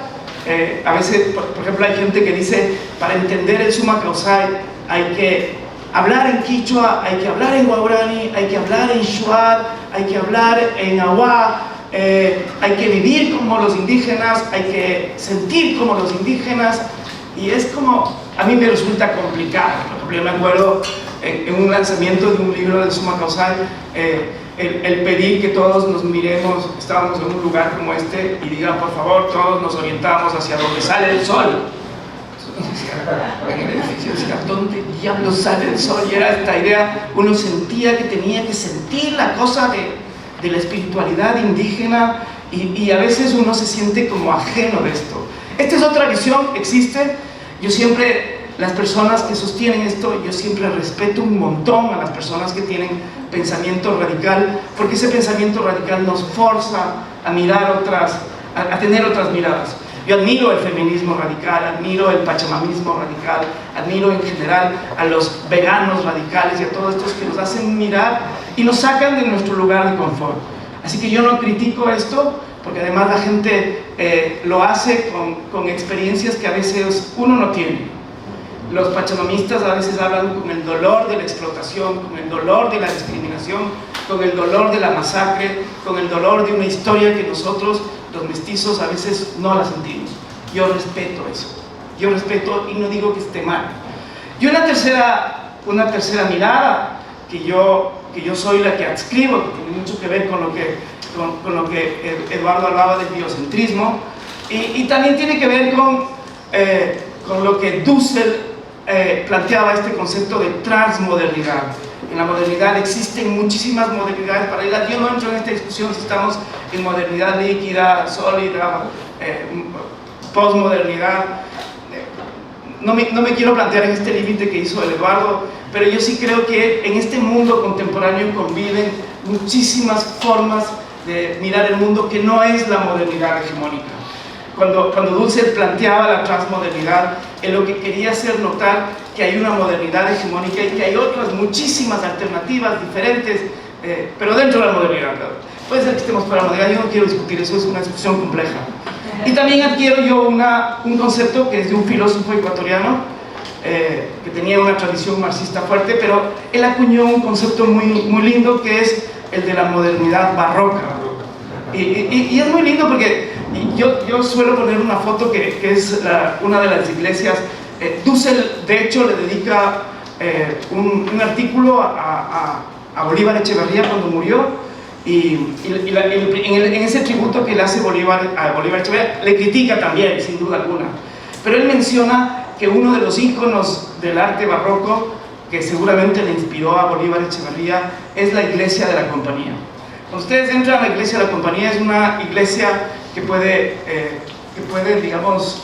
A veces, por ejemplo, hay gente que dice: para entender el summa causae hay que hablar en quichua, hay que hablar en guaraní, hay que hablar en shuar, hay que hablar en awa, hay que vivir como los indígenas, hay que sentir como los indígenas. Y es como, a mí me resulta complicado. Por ejemplo, yo me acuerdo en un lanzamiento de un libro del summa causae, el pedir que todos nos miremos, estábamos en un lugar como este, y digan: por favor, todos nos orientamos hacia donde sale el sol. En el edificio decía: ¿dónde diablos sale el sol? Y era esta idea, uno sentía que tenía que sentir la cosa de la espiritualidad indígena, y a veces uno se siente como ajeno de esto. Esta es otra visión, existe. Yo siempre, las personas que sostienen esto, yo siempre respeto un montón a las personas que tienen pensamiento radical, porque ese pensamiento radical nos forza a mirar a tener otras miradas. Yo admiro el feminismo radical, admiro el pachamamismo radical, admiro en general a los veganos radicales y a todos estos que nos hacen mirar y nos sacan de nuestro lugar de confort. Así que yo no critico esto, porque además la gente lo hace con experiencias que a veces uno no tiene. Los pachamamistas a veces hablan con el dolor de la explotación, con el dolor de la discriminación, con el dolor de la masacre, con el dolor de una historia que nosotros, los mestizos, a veces no la sentimos. Yo respeto eso, yo respeto y no digo que esté mal. Y una tercera mirada, que yo soy la que adscribo, que tiene mucho que ver con lo que Eduardo hablaba del biocentrismo, y también tiene que ver con lo que Dussel planteaba, este concepto de transmodernidad. En la modernidad existen muchísimas modernidades paralelas. Yo no entro en esta discusión si estamos en modernidad líquida, sólida, postmodernidad. No me quiero plantear en este límite que hizo el Eduardo, pero yo sí creo que en este mundo contemporáneo conviven muchísimas formas de mirar el mundo que no es la modernidad hegemónica. Cuando Dussel planteaba la transmodernidad, él lo que quería hacer notar que hay una modernidad hegemónica y que hay otras muchísimas alternativas diferentes, pero dentro de la modernidad. Puede ser que estemos fuera de la modernidad, yo no quiero discutir eso, es una discusión compleja. Y también adquiero yo un concepto que es de un filósofo ecuatoriano que tenía una tradición marxista fuerte, pero él acuñó un concepto muy lindo, que es el de la modernidad barroca. Y es muy lindo porque Y yo suelo poner una foto que es una de las iglesias. Dussel, de hecho, le dedica un artículo a Bolívar Echeverría cuando murió, en ese tributo que le hace a Bolívar Echeverría, le critica también, sin duda alguna. Pero él menciona que uno de los íconos del arte barroco que seguramente le inspiró a Bolívar Echeverría es la iglesia de la Compañía. Cuando ustedes entran a la iglesia de la Compañía, es una iglesia que puede digamos,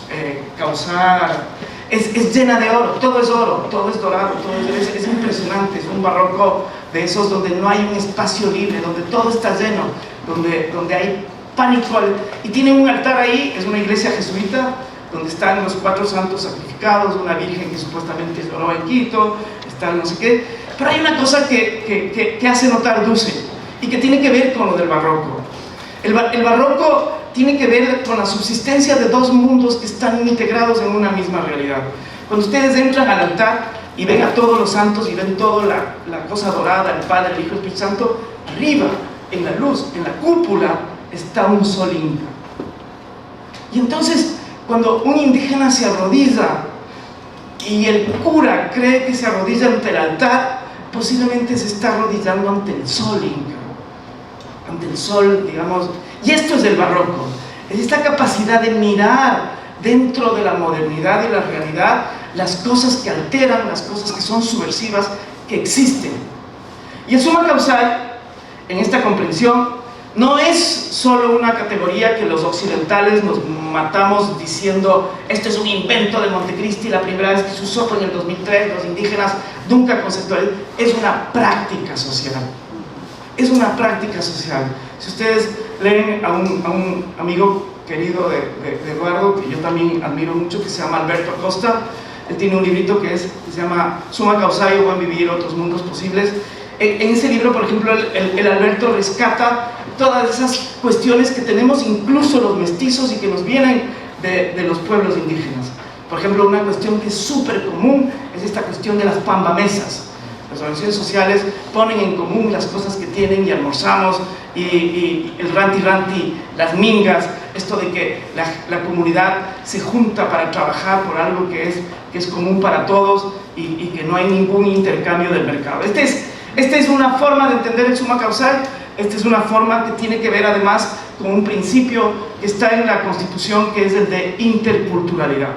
causar... Es llena de oro, todo es dorado, todo es impresionante, es un barroco de esos donde no hay un espacio libre, donde todo está lleno, donde hay pánico, y tiene un altar ahí, es una iglesia jesuita, donde están los 4 santos sacrificados, una virgen que supuestamente lloró en Quito, está no sé qué, pero hay una cosa que hace notar Dussel, y que tiene que ver con lo del barroco. El barroco tiene que ver con la subsistencia de dos mundos que están integrados en una misma realidad. Cuando ustedes entran al altar y ven a todos los santos y ven toda la cosa dorada, el Padre, el Hijo, el Espíritu Santo, arriba, en la luz, en la cúpula, está un sol inca. Y entonces, cuando un indígena se arrodilla y el cura cree que se arrodilla ante el altar, posiblemente se está arrodillando ante el sol inca, ante el sol, digamos. Y esto es el barroco, es esta capacidad de mirar dentro de la modernidad y la realidad las cosas que alteran, las cosas que son subversivas, que existen. Y el summa causale, en esta comprensión, no es solo una categoría que los occidentales nos matamos diciendo esto es un invento de Montecristi, la primera vez que se usó fue en el 2003, los indígenas nunca conceptualizaron. Es una práctica social, es una práctica social. Si ustedes leen a un amigo querido de Eduardo, que yo también admiro mucho, que se llama Alberto Acosta, él tiene un librito que se llama Summa Causale, Buen Vivir, Otros Mundos Posibles. En ese libro, por ejemplo, el Alberto rescata todas esas cuestiones que tenemos incluso los mestizos y que nos vienen de los pueblos indígenas. Por ejemplo, una cuestión que es súper común es esta cuestión de las pambamesas. Las organizaciones sociales ponen en común las cosas que tienen y almorzamos, y el ranti, las mingas, esto de que la comunidad se junta para trabajar por algo que es común para todos y que no hay ningún intercambio del mercado. Esta es una forma de entender el summa causale. Esta es una forma que tiene que ver además con un principio que está en la Constitución, que es el de interculturalidad.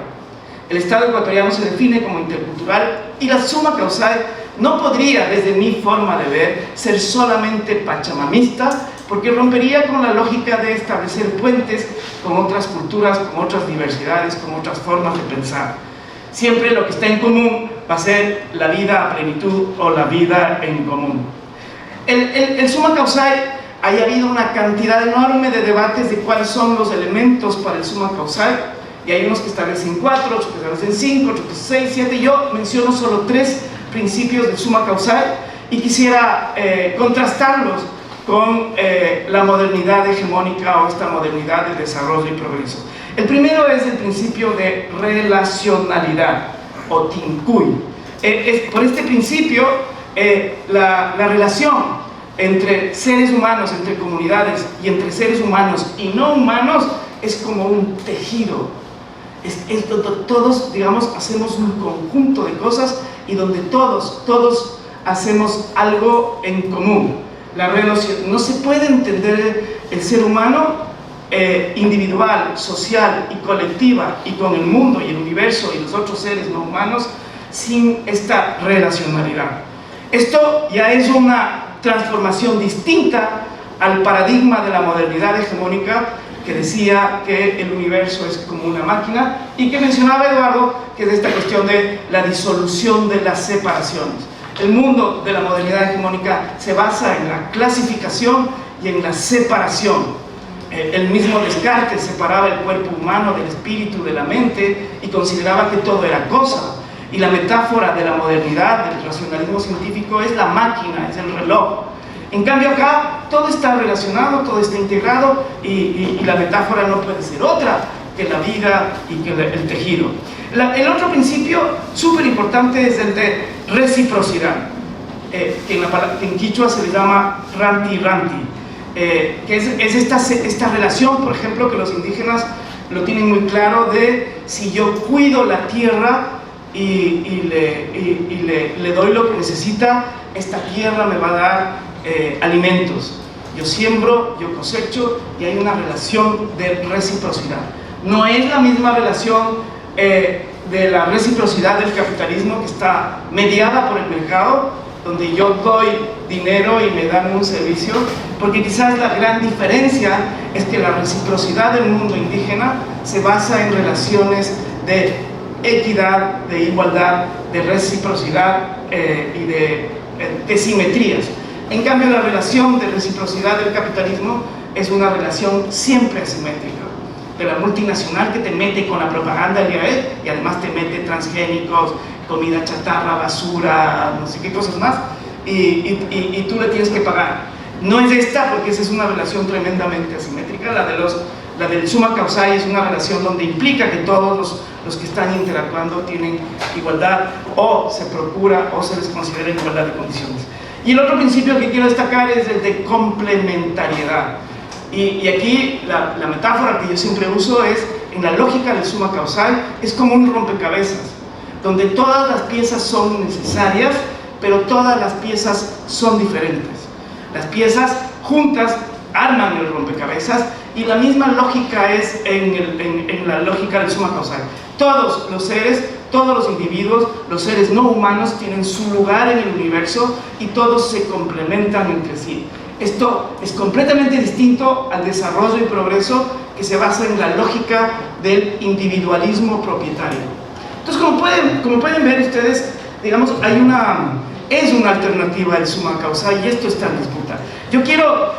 El Estado ecuatoriano se define como intercultural y la summa causale no podría, desde mi forma de ver, ser solamente pachamamista, porque rompería con la lógica de establecer puentes con otras culturas, con otras diversidades, con otras formas de pensar. Siempre lo que está en común va a ser la vida a plenitud o la vida en común. El summa causale, haya habido una cantidad enorme de debates de cuáles son los elementos para el summa causale, y hay unos que establecen 4, otros que establecen 5, otros que 6, 7. Yo menciono solo 3 principios del summa causale y quisiera contrastarlos con la modernidad hegemónica o esta modernidad de desarrollo y progreso. El primero es el principio de relacionalidad o tincuy. Por este principio, la relación entre seres humanos, entre comunidades y entre seres humanos y no humanos es como un tejido. Es donde todos, digamos, hacemos un conjunto de cosas y donde todos hacemos algo en común. La relación, no se puede entender el ser humano individual, social y colectiva y con el mundo y el universo y los otros seres no humanos sin esta relacionalidad. Esto ya es una transformación distinta al paradigma de la modernidad hegemónica que decía que el universo es como una máquina y que mencionaba Eduardo, que es esta cuestión de la disolución de las separaciones. El mundo de la modernidad hegemónica se basa en la clasificación y en la separación. El mismo Descartes separaba el cuerpo humano del espíritu, de la mente, y consideraba que todo era cosa. Y la metáfora de la modernidad, del racionalismo científico, es la máquina, es el reloj. En cambio acá todo está relacionado, todo está integrado y la metáfora no puede ser otra que la vida y que el tejido. El otro principio súper importante es el de reciprocidad, que en quichua se le llama ranti. que es esta relación, por ejemplo, que los indígenas lo tienen muy claro, de si yo cuido la tierra y le doy lo que necesita, esta tierra me va a dar alimentos. Yo siembro, yo cosecho, y hay una relación de reciprocidad. No es la misma relación de la reciprocidad del capitalismo, que está mediada por el mercado, donde yo doy dinero y me dan un servicio, porque quizás la gran diferencia es que la reciprocidad del mundo indígena se basa en relaciones de equidad, de igualdad, de reciprocidad y de simetrías. En cambio, la relación de reciprocidad del capitalismo es una relación siempre asimétrica, de la multinacional que te mete con la propaganda del IAE y además te mete transgénicos, comida chatarra, basura, no sé qué cosas más, y tú le tienes que pagar. No es esta, porque esa es una relación tremendamente asimétrica. La del summa causale es una relación donde implica que todos los que están interactuando tienen igualdad, o se procura o se les considera igualdad de condiciones. Y el otro principio que quiero destacar es el de complementariedad. Y aquí la metáfora que yo siempre uso es, en la lógica del summa causale, es como un rompecabezas, donde todas las piezas son necesarias, pero todas las piezas son diferentes. Las piezas juntas arman el rompecabezas, y la misma lógica es en la lógica del summa causale. Todos los seres, todos los individuos, los seres no humanos tienen su lugar en el universo y todos se complementan entre sí. Esto es completamente distinto al desarrollo y progreso que se basa en la lógica del individualismo propietario. Entonces, como pueden ver ustedes, digamos, es una alternativa del summa causale, y esto está en disputa. Yo quiero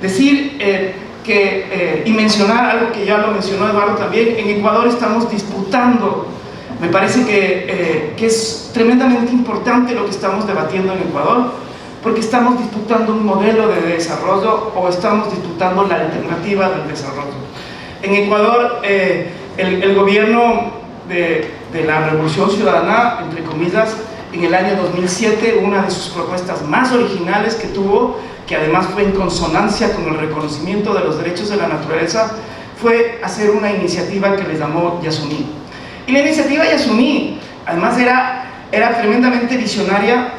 decir y mencionar algo que ya lo mencionó Eduardo también. En Ecuador estamos disputando, me parece que es tremendamente importante lo que estamos debatiendo en Ecuador, porque estamos disputando un modelo de desarrollo, o estamos disputando la alternativa del desarrollo. En Ecuador, el gobierno de la Revolución Ciudadana, entre comillas, en el año 2007, una de sus propuestas más originales que tuvo, que además fue en consonancia con el reconocimiento de los derechos de la naturaleza, fue hacer una iniciativa que le llamó Yasuní. Y la iniciativa Yasuní, además, era tremendamente visionaria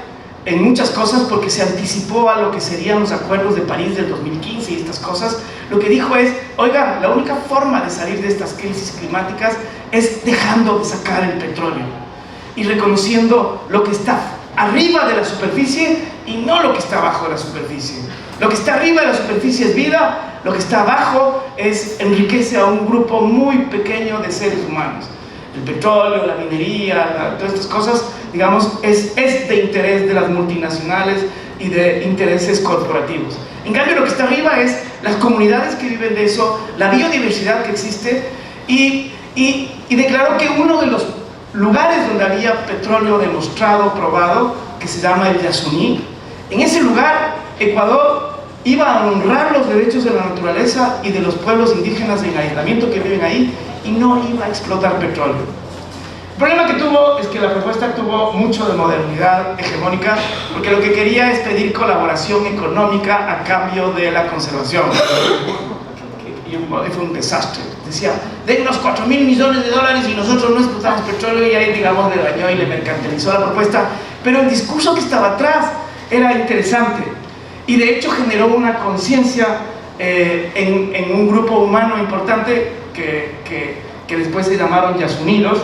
en muchas cosas, porque se anticipó a lo que serían los acuerdos de París del 2015 y estas cosas. Lo que dijo es, oiga, la única forma de salir de estas crisis climáticas es dejando de sacar el petróleo y reconociendo lo que está arriba de la superficie y no lo que está abajo de la superficie. Lo que está arriba de la superficie es vida, lo que está abajo enriquece a un grupo muy pequeño de seres humanos. El petróleo, la minería, todas estas cosas, digamos, es de interés de las multinacionales y de intereses corporativos. En cambio, lo que está arriba es las comunidades que viven de eso, la biodiversidad que existe, y declaró que uno de los lugares donde había petróleo demostrado, probado, que se llama el Yasuní, en ese lugar Ecuador iba a honrar los derechos de la naturaleza y de los pueblos indígenas en aislamiento que viven ahí, y no iba a explotar petróleo. El problema que tuvo es que la propuesta tuvo mucho de modernidad hegemónica, porque lo que quería es pedir colaboración económica a cambio de la conservación. Y fue un desastre. Decía, dennos $4.000 millones y nosotros no explotamos petróleo, y ahí, digamos, le dañó y le mercantilizó la propuesta. Pero el discurso que estaba atrás era interesante, y de hecho generó una conciencia en un grupo humano importante que después se llamaron Yasunidas,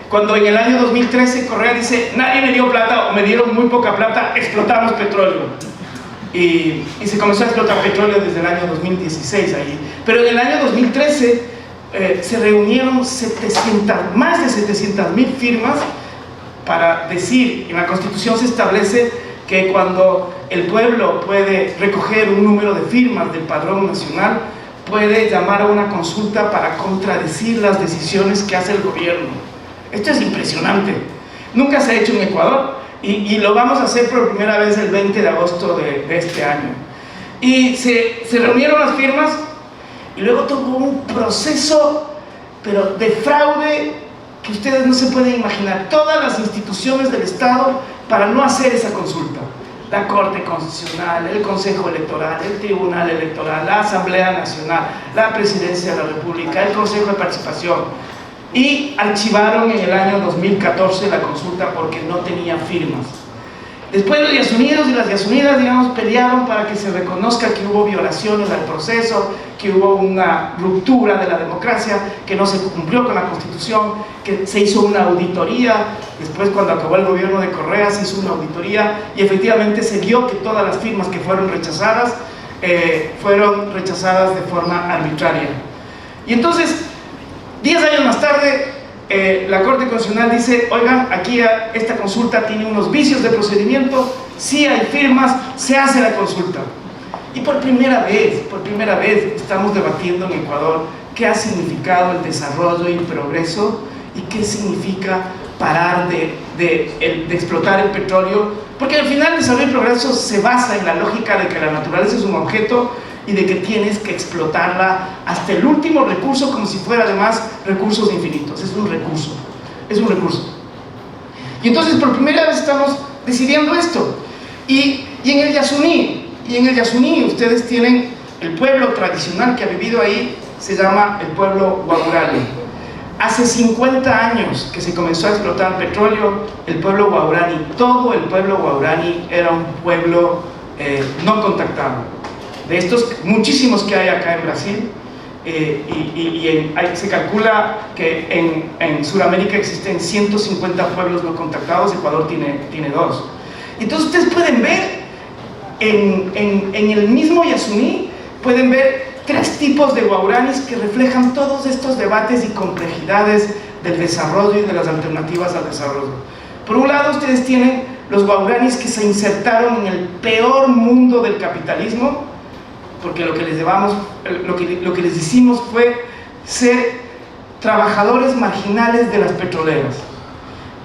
cuando en el año 2013 Correa dice, nadie me dio plata, o me dieron muy poca plata, explotamos petróleo. Y se comenzó a explotar petróleo desde el año 2016 ahí. Pero en el año 2013 se reunieron más de 700.000 firmas para decir, en la Constitución se establece que cuando el pueblo puede recoger un número de firmas del padrón nacional, puede llamar a una consulta para contradecir las decisiones que hace el gobierno. Esto es impresionante. Nunca se ha hecho en Ecuador, y lo vamos a hacer por primera vez el 20 de agosto de este año. Y se reunieron las firmas, y luego tuvo un proceso, pero de fraude, que ustedes no se pueden imaginar. Todas las instituciones del Estado para no hacer esa consulta. la Corte Constitucional, el Consejo Electoral, el Tribunal Electoral, la Asamblea Nacional, la Presidencia de la República, el Consejo de Participación, y archivaron en el año 2014 la consulta porque no tenía firmas. Después los Yasunidos y las Yasunidas, digamos, pelearon para que se reconozca que hubo violaciones al proceso, que hubo una ruptura de la democracia, que no se cumplió con la Constitución, que se hizo una auditoría. Después, cuando acabó el gobierno de Correa, se hizo una auditoría y efectivamente se vio que todas las firmas que fueron rechazadas de forma arbitraria. Y entonces, 10 años más tarde, la Corte Constitucional dice, oigan, aquí esta consulta tiene unos vicios de procedimiento, si hay firmas, se hace la consulta. Y por primera vez estamos debatiendo en Ecuador qué ha significado el desarrollo y el progreso y qué significa parar de explotar el petróleo, porque al final el desarrollo y el progreso se basa en la lógica de que la naturaleza es un objeto y de que tienes que explotarla hasta el último recurso, como si fuera además recursos infinitos. Es un recurso, es un recurso. Y entonces por primera vez estamos decidiendo esto. Y en el Yasuní ustedes tienen el pueblo tradicional que ha vivido ahí, se llama el pueblo Waurani. Hace 50 años que se comenzó a explotar petróleo, el pueblo Waurani, todo el pueblo Waurani era un pueblo no contactado. De estos muchísimos que hay acá en Brasil, se calcula que en Sudamérica existen 150 pueblos no contactados, Ecuador tiene 2. Entonces ustedes pueden ver, en el mismo Yasuní, pueden ver 3 tipos de guauranis que reflejan todos estos debates y complejidades del desarrollo y de las alternativas al desarrollo. Por un lado, ustedes tienen los guauranis que se insertaron en el peor mundo del capitalismo, porque lo que les hicimos fue ser trabajadores marginales de las petroleras.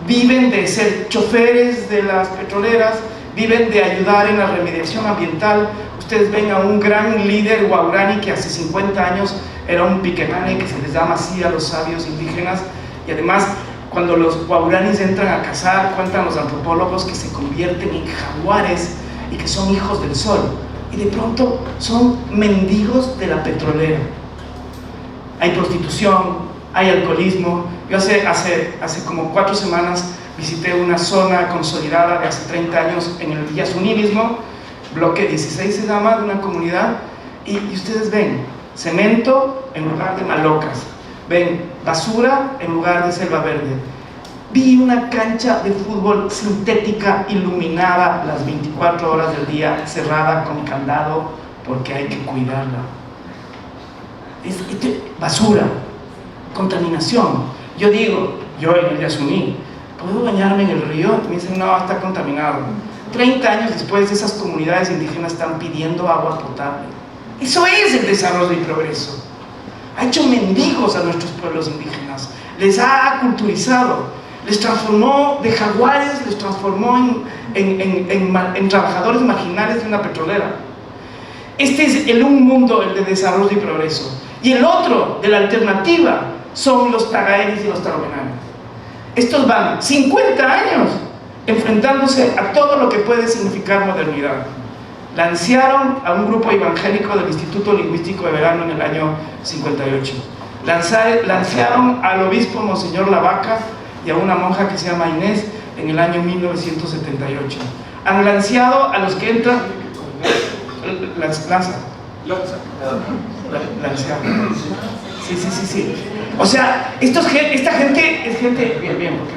Viven de ser choferes de las petroleras, viven de ayudar en la remediación ambiental. Ustedes ven a un gran líder guaurani que hace 50 años era un piquemane, que se les llama así a los sabios indígenas, y además cuando los guauranis entran a cazar, cuentan los antropólogos que se convierten en jaguares y que son hijos del sol. Y de pronto son mendigos de la petrolera. Hay prostitución, hay alcoholismo. Yo hace como 4 semanas visité una zona consolidada de hace 30 años en el Yasuní mismo, bloque 16 se llama, de una comunidad, y ustedes ven cemento en lugar de malocas, ven basura en lugar de selva verde. Vi una cancha de fútbol sintética iluminada las 24 horas del día, cerrada con candado porque hay que cuidarla. Basura, contaminación. Yo digo, yo en el Yasuní, ¿puedo bañarme en el río? Me dicen, no, está contaminado. 30 años después, esas comunidades indígenas están pidiendo agua potable. Eso es el desarrollo y progreso. Ha hecho mendigos a nuestros pueblos indígenas, les ha aculturizado, les transformó de jaguares, les transformó en trabajadores marginales de una petrolera. Este es un mundo, el de desarrollo y progreso. Y el otro, de la alternativa, son los tagaeris y los taromenanes. Estos van 50 años enfrentándose a todo lo que puede significar modernidad. Lancearon a un grupo evangélico del Instituto Lingüístico de Verano en el año 58. Lancearon al obispo Monseñor Lavaca y a una monja que se llama Inés en el año 1978. Han lanceado a los que entran... Lanza. Sí. O sea, esta gente es gente... Bien, porque...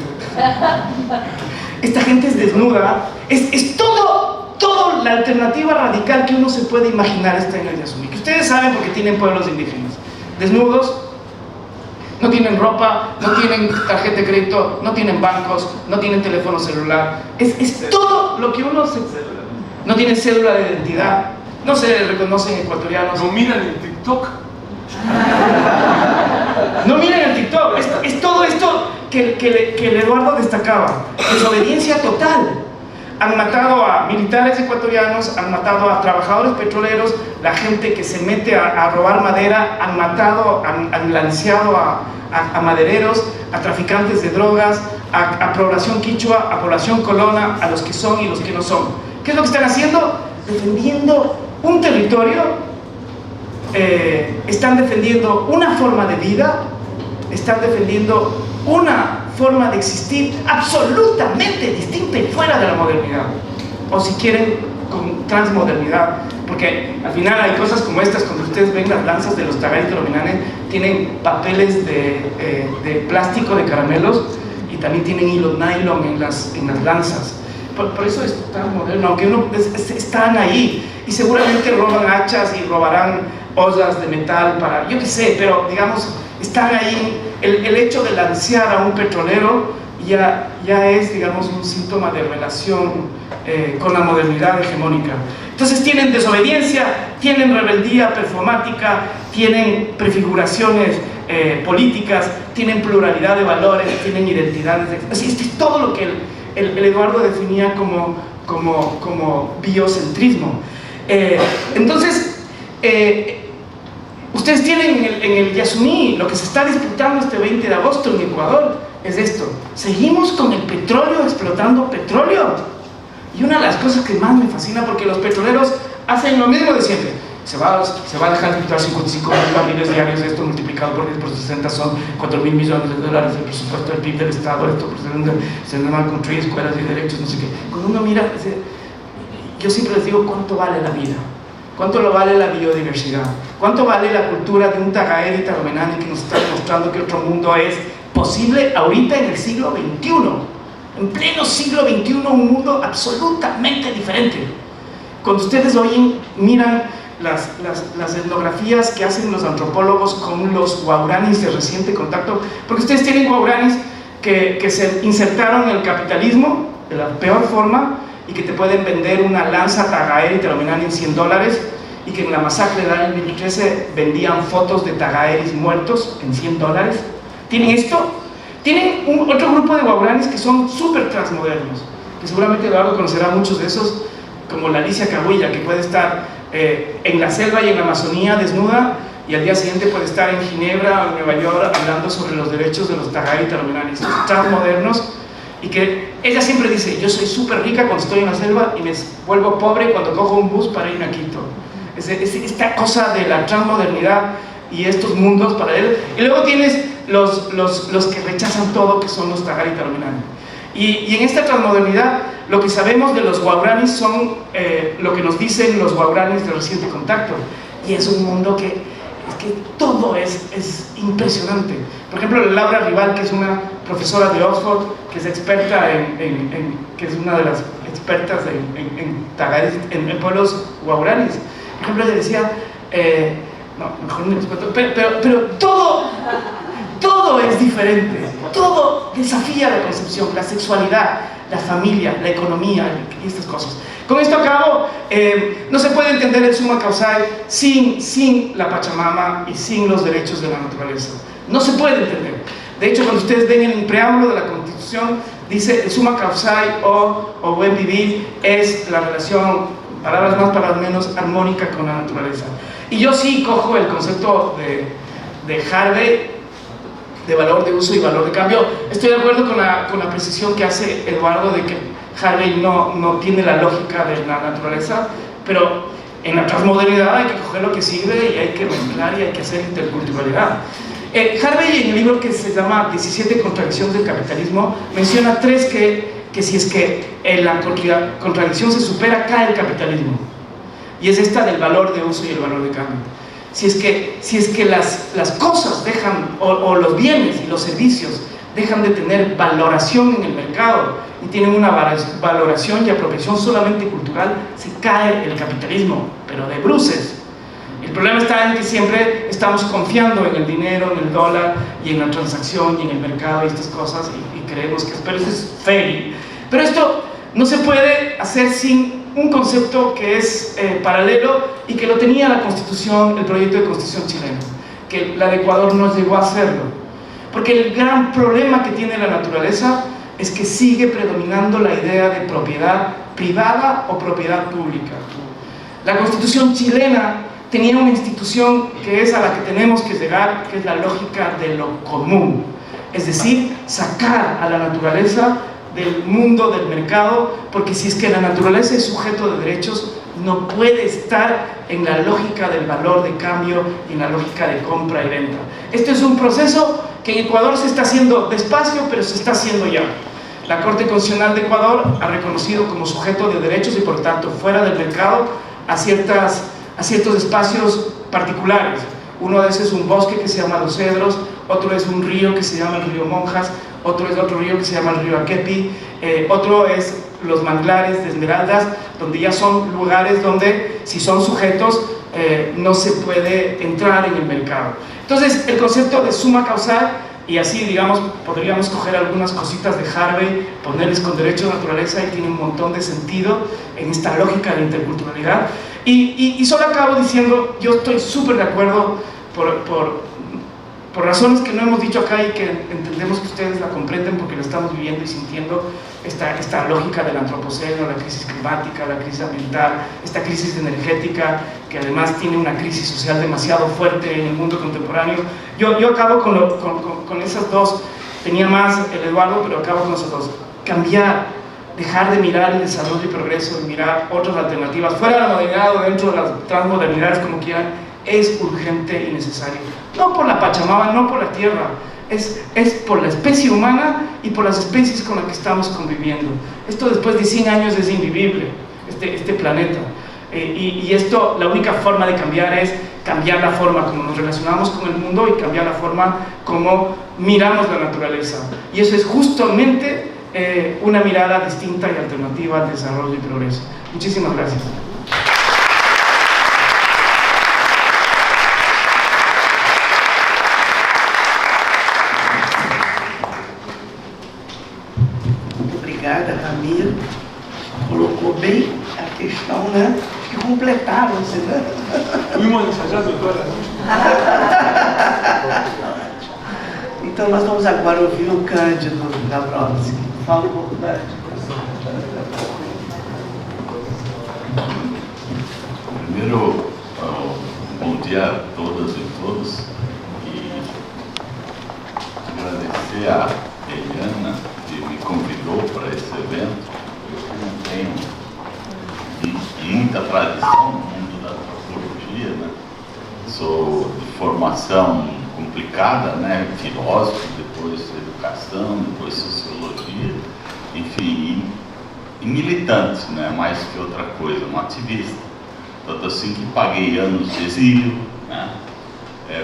Esta gente es desnuda. Es todo la alternativa radical que uno se puede imaginar está en el Yasuní. Que ustedes saben porque tienen pueblos indígenas. Desnudos, no tienen ropa, no tienen tarjeta de crédito, no tienen bancos, no tienen teléfono celular. Es todo lo que uno se... No tienen cédula de identidad, no se reconocen ecuatorianos. No miran el TikTok. No miren el TikTok, es todo esto que el Eduardo destacaba. Desobediencia total. Han matado a militares ecuatorianos, han matado a trabajadores petroleros, la gente que se mete a robar madera, han lanceado a madereros, a traficantes de drogas, a población quichua, a población colona, a los que son y los que no son. ¿Qué es lo que están haciendo? Defendiendo un territorio, están defendiendo una forma de vida, están defendiendo una forma de existir absolutamente distinta y fuera de la modernidad, o si quieren con transmodernidad, porque al final hay cosas como estas. Cuando ustedes ven las lanzas de los Tagay Tarominanes, tienen papeles de plástico de caramelos y también tienen hilos nylon en las lanzas. Por eso es tan moderno, aunque están ahí, y seguramente roban hachas y robarán ollas de metal para, yo qué sé, pero digamos, están ahí. El hecho de lancear a un petrolero ya es, digamos, un síntoma de relación con la modernidad hegemónica. Entonces tienen desobediencia, tienen rebeldía performática, tienen prefiguraciones políticas, tienen pluralidad de valores, tienen identidades. Así es todo lo que el Eduardo definía como biocentrismo. Entonces, ustedes tienen en el Yasuní, lo que se está disputando este 20 de agosto en Ecuador es esto: seguimos con el petróleo, explotando petróleo. Y una de las cosas que más me fascina, porque los petroleros hacen lo mismo de siempre: se va a dejar de quitar 55.000 barriles diarios, esto multiplicado por 10 por 60 son 4.000 millones de dólares del presupuesto del PIB del Estado, esto se van a construir escuelas y derechos, no sé qué. Cuando uno mira, yo siempre les digo, ¿cuánto vale la vida? ¿Cuánto lo vale la biodiversidad? ¿Cuánto vale la cultura de un Tagay Taromenani que nos está demostrando que otro mundo es posible ahorita en el siglo XXI? En pleno siglo XXI, un mundo absolutamente diferente. Cuando ustedes miran las etnografías que hacen los antropólogos con los guauranis de reciente contacto, porque ustedes tienen guauranis que se insertaron en el capitalismo de la peor forma, y que te pueden vender una lanza Tagay Taromenani en $100, y que en la masacre del año 2013 vendían fotos de Tagaeris muertos en $100. ¿Tienen esto? Tienen otro grupo de guauranis que son súper transmodernos, que seguramente Eduardo conocerá muchos de esos, como la Alicia Cahuilla, que puede estar en la selva y en la Amazonía desnuda, y al día siguiente puede estar en Ginebra o en Nueva York hablando sobre los derechos de los Tagay Taromenanis, transmodernos. Y que ella siempre dice: yo soy súper rica cuando estoy en la selva y me vuelvo pobre cuando cojo un bus para ir a Quito. Esta cosa de la transmodernidad y estos mundos paralelos. Y luego tienes los que rechazan todo, que son los Tagay Taromenani. Y en esta transmodernidad, lo que sabemos de los guauranis son lo que nos dicen los guauranis de reciente contacto. Y es un mundo que todo es impresionante. Por ejemplo, Laura Rival, que es una profesora de Oxford, que es experta que es una de las expertas en Tagay, en pueblos guauranis. Por ejemplo, ella decía, no, mejor no les cuento, pero todo es diferente, todo desafía la concepción, la sexualidad, la familia, la economía y estas cosas. Con esto acabo. No se puede entender el Summa Causai sin la Pachamama y sin los derechos de la naturaleza. No se puede entender. De hecho, cuando ustedes ven en el preámbulo de la Constitución, dice: el Summa Causai o buen vivir es la relación, palabras más, palabras menos, armónica con la naturaleza. Y yo sí cojo el concepto de Harvey, de valor de uso y valor de cambio. Estoy de acuerdo con la precisión que hace Eduardo de que Harvey no tiene la lógica de la naturaleza, pero en la transmodernidad hay que coger lo que sirve y hay que mezclar y hay que hacer interculturalidad. Harvey, en el libro que se llama 17 contradicciones del capitalismo, menciona 3 que si es que la contradicción se supera, cae el capitalismo. Y es esta del valor de uso y el valor de cambio. Si es que las cosas dejan, o los bienes y los servicios dejan de tener valoración en el mercado y tienen una valoración y apropiación solamente cultural, se cae el capitalismo, pero de bruces. El problema está en que siempre estamos confiando en el dinero, en el dólar y en la transacción y en el mercado y estas cosas, y creemos que pero esto es fake. Pero esto no se puede hacer sin un concepto que es paralelo y que lo tenía la Constitución, el proyecto de Constitución chileno, que la de Ecuador no llegó a hacerlo. Porque el gran problema que tiene la naturaleza es que sigue predominando la idea de propiedad privada o propiedad pública. La Constitución chilena tenía una institución que es a la que tenemos que llegar, que es la lógica de lo común, es decir, sacar a la naturaleza del mundo del mercado, porque si es que la naturaleza es sujeto de derechos, no puede estar en la lógica del valor de cambio y en la lógica de compra y venta. Este es un proceso que en Ecuador se está haciendo despacio, pero se está haciendo ya. La Corte Constitucional de Ecuador ha reconocido como sujeto de derechos y por tanto fuera del mercado a ciertos espacios particulares. Uno de esos es un bosque que se llama Los Cedros, otro es un río que se llama el río Monjas, otro es otro río que se llama el río Akepi, otro es los manglares de Esmeraldas, donde ya son lugares donde si son sujetos no se puede entrar en el mercado. Entonces el concepto de suma causal, y así digamos podríamos coger algunas cositas de Harvey, ponerles con derecho de naturaleza y tiene un montón de sentido en esta lógica de interculturalidad. Y solo acabo diciendo, yo estoy súper de acuerdo por razones que no hemos dicho acá y que entendemos que ustedes la comprenden porque la estamos viviendo y sintiendo, esta lógica del antropoceno, la crisis climática, la crisis ambiental, esta crisis energética que además tiene una crisis social demasiado fuerte en el mundo contemporáneo. Yo acabo con esas dos, tenía más el Eduardo, pero acabo con esas dos. Cambiar, dejar de mirar el desarrollo y progreso y mirar otras alternativas, fuera de la modernidad o dentro de las transmodernidades, como quieran, es urgente y necesario. No por la Pachamama, no por la tierra, es por la especie humana y por las especies con las que estamos conviviendo. Esto después de 100 años es invivible, este planeta. Y esto, la única forma de cambiar es cambiar la forma como nos relacionamos con el mundo y cambiar la forma como miramos la naturaleza. Y eso es justamente una mirada distinta y alternativa al desarrollo y progreso. Muchísimas gracias. Obrigada, Ramiro. Colocou bem a questão, né? Acho que completaram-se, né? Fuimos ensayando toda la noche. Então nós vamos agora ouvir o Cândido Dabrowski. Fala um pouco, Cândido. Primeiro, bom dia a todas e todos e agradecer a Eliana que me convidou para esse evento. Eu não tenho muita tradição no mundo da antropologia, né? Sou de formação complicada, né? Filósofo, depois educação, depois sociologia, enfim, e militante, né? Mais que outra coisa, um ativista. Tanto assim que paguei anos de exílio, né?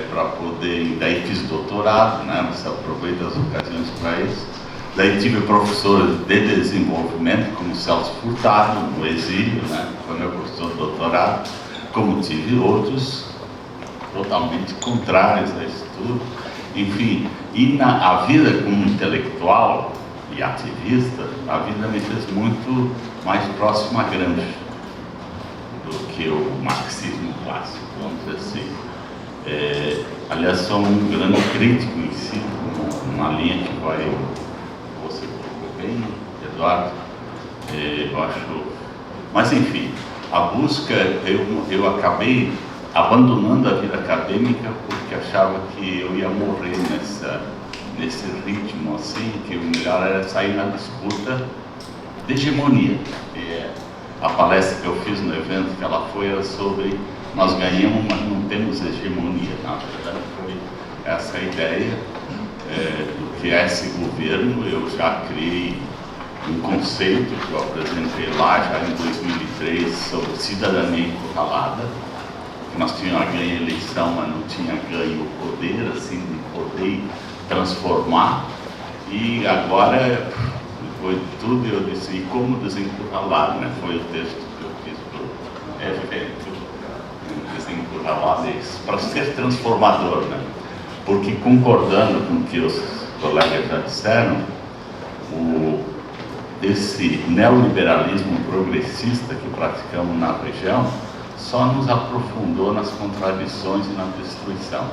Para poder, daí fiz doutorado, né? Você aproveita as ocasiões para isso. Daí tive professores de desenvolvimento, como Celso Furtado, no exílio, né? Foi meu professor de doutorado, como tive outros totalmente contrários a isso tudo. Enfim, e a vida como intelectual e ativista, a vida me fez muito mais próximo a Gramsci do que o marxismo clássico, vamos dizer assim. Aliás, sou um grande crítico em si, uma linha que vai, você colocou bem, Eduardo, eu acho, mas enfim, a busca, eu acabei abandonando a vida acadêmica porque achava que eu ia morrer nesse ritmo assim, que o melhor era sair na disputa de hegemonia. A palestra que eu fiz no evento que ela foi era sobre nós ganhamos, mas não temos hegemonia. Na verdade foi essa a ideia do que é esse governo. Eu já criei um conceito que eu apresentei lá já em 2003 sobre cidadania encurralada. Nós tínhamos ganho a eleição, mas não tinha ganho o poder, assim, de poder transformar. E agora, depois de tudo, eu disse, e como desencurralar, né? Foi o texto que eu fiz para o evento, desencurralar isso, para ser transformador, né? Porque concordando com o que os colegas já disseram, esse neoliberalismo progressista que praticamos na região só nos aprofundou nas contradições e na destruição.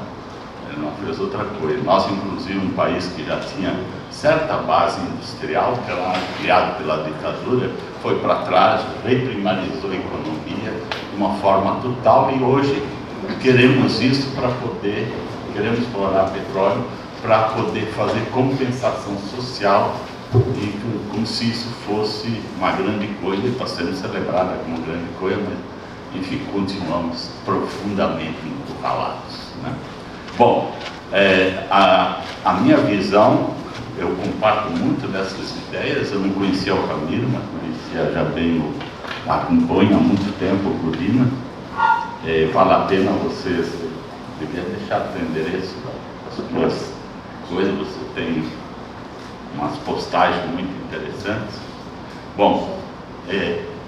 Ele não fez outra coisa. Nós, inclusive, um país que já tinha certa base industrial, que era criado pela ditadura, foi para trás, reprimarizou a economia de uma forma total e hoje queremos isso para queremos explorar petróleo para poder fazer compensação social e como se isso fosse uma grande coisa, e está sendo celebrada como uma grande coisa, mas, enfim, continuamos profundamente encurralados, né? Bom, a minha visão, eu comparto muito dessas ideias. Eu não conhecia o Ramiro, mas conhecia já bem acompanho há muito tempo o Godina. Vale a pena você devia deixar o endereço das suas coisas, você tem umas postagens muito interessantes. Bom,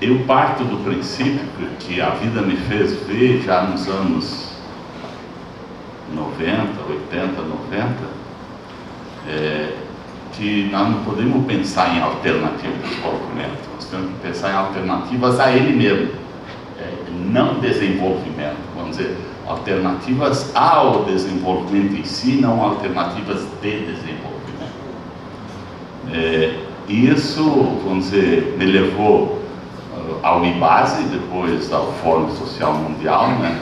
eu parto do princípio que a vida me fez ver já nos anos 90, 80, 90, que nós não podemos pensar em alternativas de desenvolvimento, nós temos que pensar em alternativas a ele mesmo, não desenvolvimento, vamos dizer, alternativas ao desenvolvimento em si, não alternativas de desenvolvimento. Isso, vamos dizer, me levou ao IBASE, depois ao Fórum Social Mundial, né,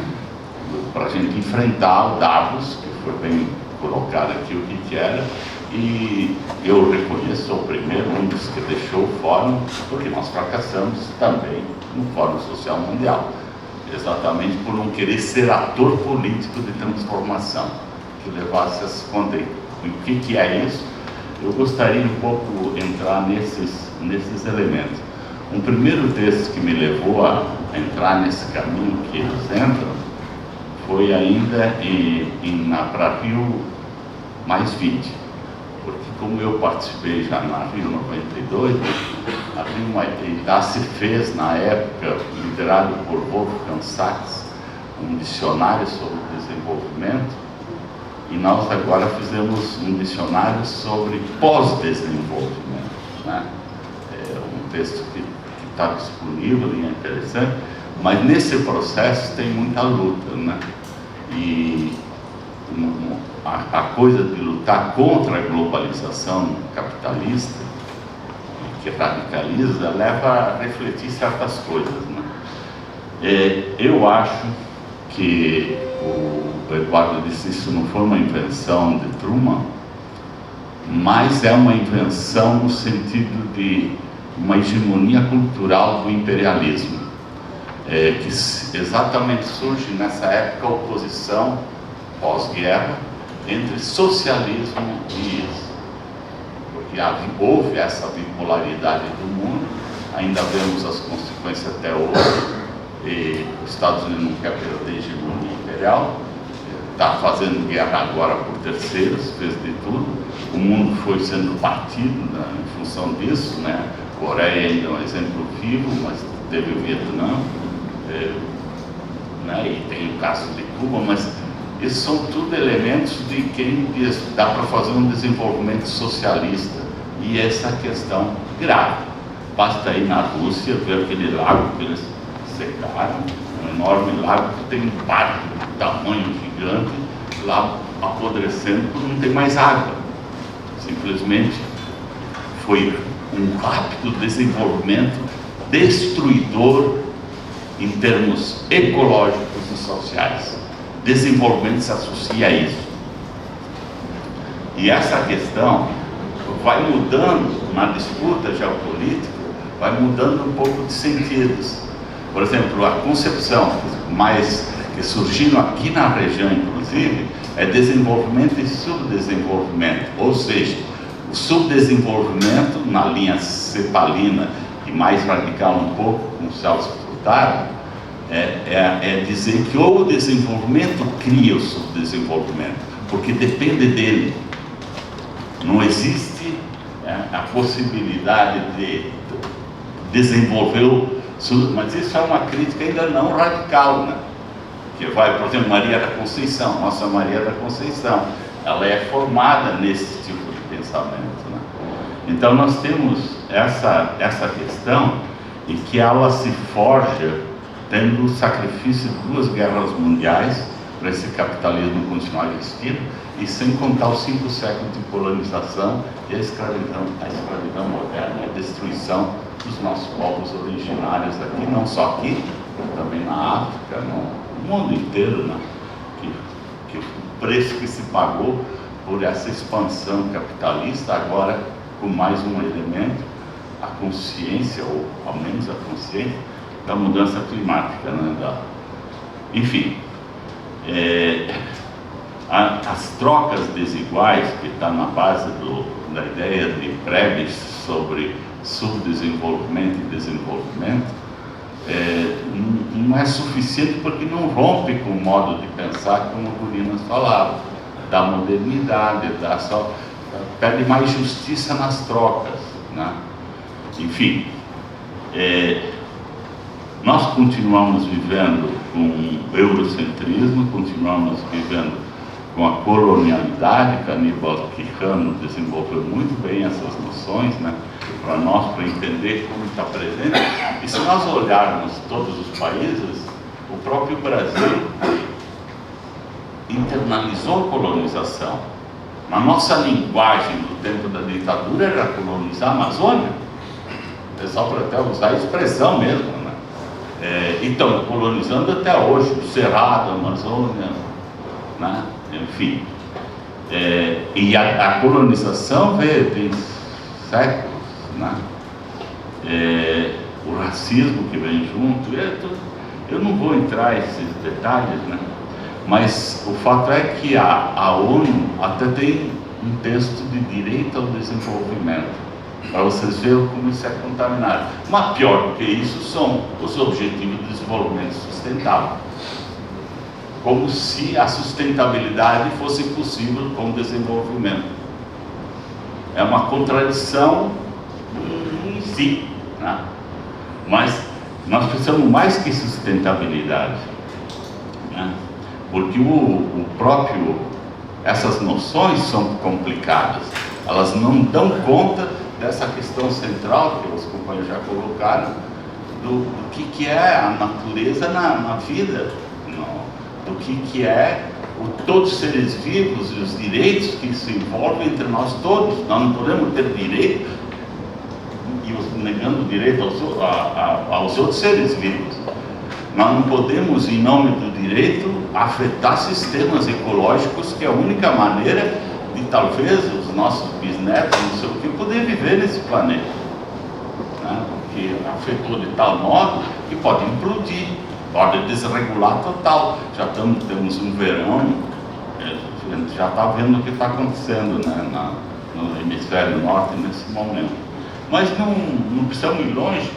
para a gente enfrentar o Davos, que foi bem colocado aqui o que era, e eu reconheço, sou o primeiro, um dos que deixou o Fórum, porque nós fracassamos também no Fórum Social Mundial, exatamente por não querer ser ator político de transformação, que levasse a se esconder. O que é isso? Eu gostaria um pouco entrar nesses elementos. Um primeiro texto que me levou a entrar nesse caminho que eles entram foi ainda para Rio +20, porque como eu participei já na Rio 92, a Rio se fez na época, liderado por Wolfgang Sachs, um dicionário sobre desenvolvimento, e nós agora fizemos um dicionário sobre pós-desenvolvimento, né? Um texto que está disponível e é interessante, mas nesse processo tem muita luta, né? E a coisa de lutar contra a globalização capitalista, que radicaliza, leva a refletir certas coisas, né? Eu acho que o Eduardo disse, isso não foi uma invenção de Truman, mas é uma invenção no sentido de uma hegemonia cultural do imperialismo, que exatamente surge nessa época a oposição pós-guerra entre socialismo e isso, porque houve essa bipolaridade do mundo, ainda vemos as consequências até hoje, e os Estados Unidos não quer perder a hegemonia imperial, está fazendo guerra agora por terceiros, fez de tudo, o mundo foi sendo partido, né, em função disso, né? Coreia ainda é um exemplo vivo, mas teve o Vietnã, né, e tem o caso de Cuba, mas esses são tudo elementos de quem diz, dá para fazer um desenvolvimento socialista, e essa questão grave. Basta ir na Rússia ver aquele lago que eles secaram, um enorme lago que tem um parque de tamanho gigante, lá apodrecendo porque não tem mais água. Simplesmente foi um rápido desenvolvimento destruidor em termos ecológicos e sociais. Desenvolvimento se associa a isso. E essa questão vai mudando na disputa geopolítica, vai mudando um pouco de sentidos. Por exemplo, a concepção mais que surgindo aqui na região, inclusive, é desenvolvimento e subdesenvolvimento. Ou seja, o subdesenvolvimento, na linha cepalina e mais radical um pouco, com o Celso Furtado, é dizer que ou o desenvolvimento cria o subdesenvolvimento, porque depende dele. Não existe a possibilidade de desenvolver o mas isso é uma crítica ainda não radical, né? Que vai, por exemplo, Maria da Conceição, nossa Maria da Conceição, ela é formada nesse tipo de pensamento, né? Então nós temos essa questão em que ela se forja tendo o sacrifício de 2 guerras mundiais para esse capitalismo continuar existindo, e sem contar os 5 séculos de colonização e a escravidão moderna, a destruição dos nossos povos originários aqui, não só aqui, também na África, no mundo inteiro, né? Que o preço que se pagou por essa expansão capitalista agora com mais um elemento, a consciência, ou ao menos a consciência, da mudança climática, né? Enfim, as trocas desiguais, que está na base da ideia de Prebisch sobre subdesenvolvimento e desenvolvimento, não é suficiente porque não rompe com o modo de pensar como o Gurinas falava, da modernidade, pede mais justiça nas trocas, né? Enfim, nós continuamos vivendo com o eurocentrismo, continuamos vivendo com a colonialidade, que Aníbal Quijano desenvolveu muito bem essas noções, né, para nós, para entender como está presente. E se nós olharmos todos os países, o próprio Brasil internalizou a colonização. Na nossa linguagem do tempo da ditadura era colonizar a Amazônia. É só para até usar a expressão mesmo, né? Então, colonizando até hoje o Cerrado, a Amazônia, né? Enfim. E a colonização tem séculos, né? O racismo que vem junto, eu não vou entrar nesses detalhes, né? Mas o fato é que a ONU até tem um texto de direito ao desenvolvimento, para vocês verem como isso é contaminado. Mas pior do que isso são os Objetivos de Desenvolvimento Sustentável, como se a sustentabilidade fosse possível com o desenvolvimento. É uma contradição em si, né? Mas nós precisamos mais que sustentabilidade, né? Porque essas noções são complicadas, elas não dão conta dessa questão central que os companheiros já colocaram, do que é a natureza na vida, do que é todos os seres vivos e os direitos que se envolvem entre nós todos. Nós não podemos ter direito e negando o direito aos outros seres vivos. Nós não podemos, em nome do direito, afetar sistemas ecológicos, que é a única maneira de talvez os nossos bisnetos, não sei o que, poder viver nesse planeta, né? Porque afetou de tal modo que pode implodir, pode desregular total. Temos um verão, a gente já está vendo o que está acontecendo, né, no hemisfério norte nesse momento. Mas não precisamos ir longe.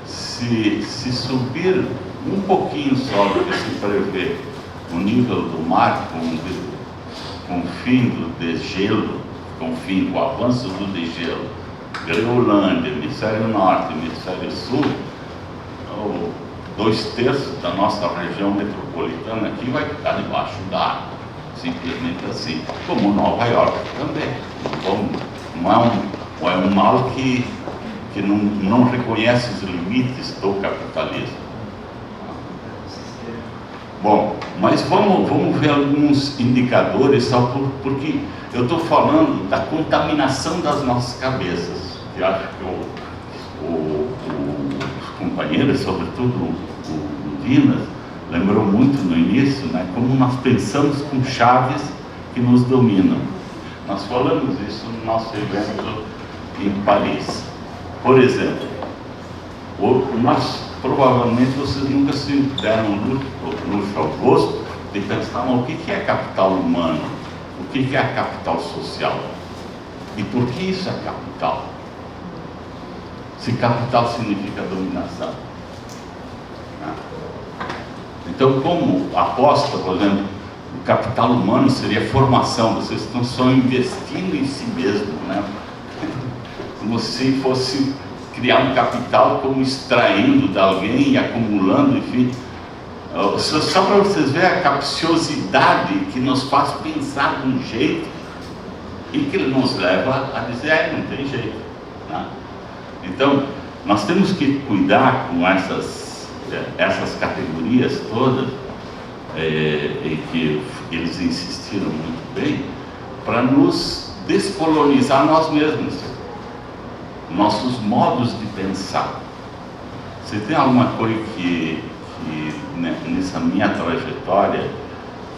Se subir um pouquinho só do que se prevê o nível do mar com o fim do degelo, com o avanço do degelo, Groenlândia, hemisfério norte, hemisfério sul, 2/3 da nossa região metropolitana aqui vai ficar debaixo d'água, simplesmente assim, como Nova York também. Não é um mal que não reconhece os limites do capitalismo. Bom, mas vamos ver alguns indicadores, só porque eu estou falando da contaminação das nossas cabeças, que acho que os companheiros, sobretudo o Dinas, lembrou muito no início, né, como nós pensamos com chaves que nos dominam. Nós falamos isso no nosso evento em Paris. Por exemplo, provavelmente vocês nunca se deram luxo ao gosto de pensar o que é capital humano, o que é capital social e por que isso é capital. Se capital significa dominação. Então, como aposta, por exemplo, o capital humano seria formação, vocês estão só investindo em si mesmo, né? Como se fosse criar um capital, como extraindo de alguém e acumulando, enfim. Só para vocês verem a capciosidade que nos faz pensar de um jeito e que nos leva a dizer, não tem jeito, né? Então, nós temos que cuidar com essas categorias todas, em que eles insistiram muito bem, para nos descolonizar nós mesmos, nossos modos de pensar. Se tem alguma coisa que nessa minha trajetória